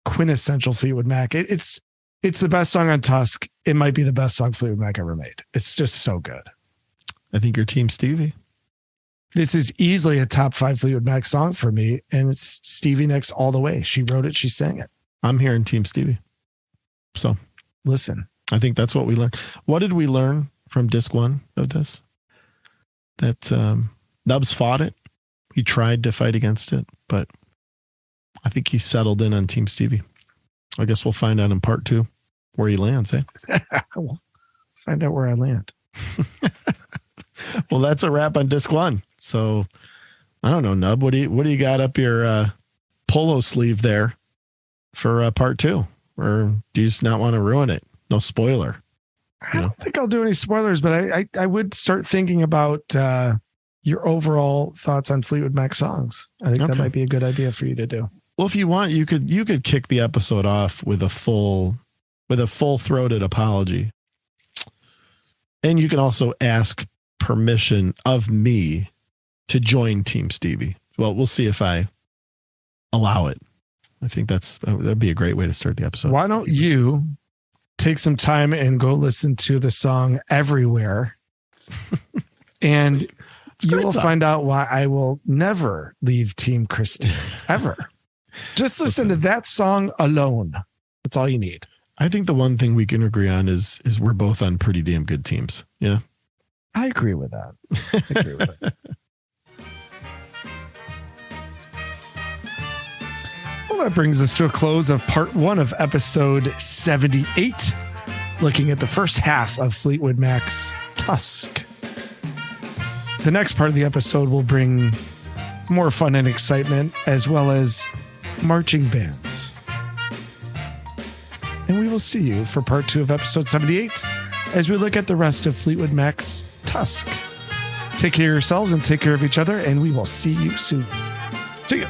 quintessential Fleetwood Mac. It's the best song on Tusk. It might be the best song Fleetwood Mac ever made. It's just so good. I think you're Team Stevie. This is easily a top 5 Fleetwood Mac song for me, and it's Stevie Nicks all the way. She wrote it, she sang it. I'm hearing Team Stevie. So listen, I think that's what we learned. What did we learn from disc 1 of this? That Nubs fought it. He tried to fight against it, but I think he settled in on Team Stevie. I guess we'll find out in part 2 where he lands, eh? We'll find out where I land. Well, that's a wrap on disc 1. So I don't know, Nub, what do you got up your polo sleeve there for part 2? Or do you just not want to ruin it? No spoiler. I don't think I'll do any spoilers, but I would start thinking about your overall thoughts on Fleetwood Mac songs. I think that might be a good idea for you to do. Well, if you want, you could kick the episode off with a full-throated apology. And you can also ask permission of me to join Team Stevie. Well, we'll see if I allow it. I think that'd be a great way to start the episode. Why don't you take some time and go listen to the song Everywhere, and you will find out why I will never leave Team Christine ever. Just listen to that song alone. That's all you need. I think the one thing we can agree on is we're both on pretty damn good teams. Yeah. I agree with that. I agree with it. Well, that brings us to a close of part 1 of episode 78, looking at the first half of Fleetwood Mac's Tusk. The next part of the episode will bring more fun and excitement, as well as marching bands. And we will see you for part 2 of episode 78 as we look at the rest of Fleetwood Mac's Tusk. Take care of yourselves and take care of each other, and we will see you soon. See you.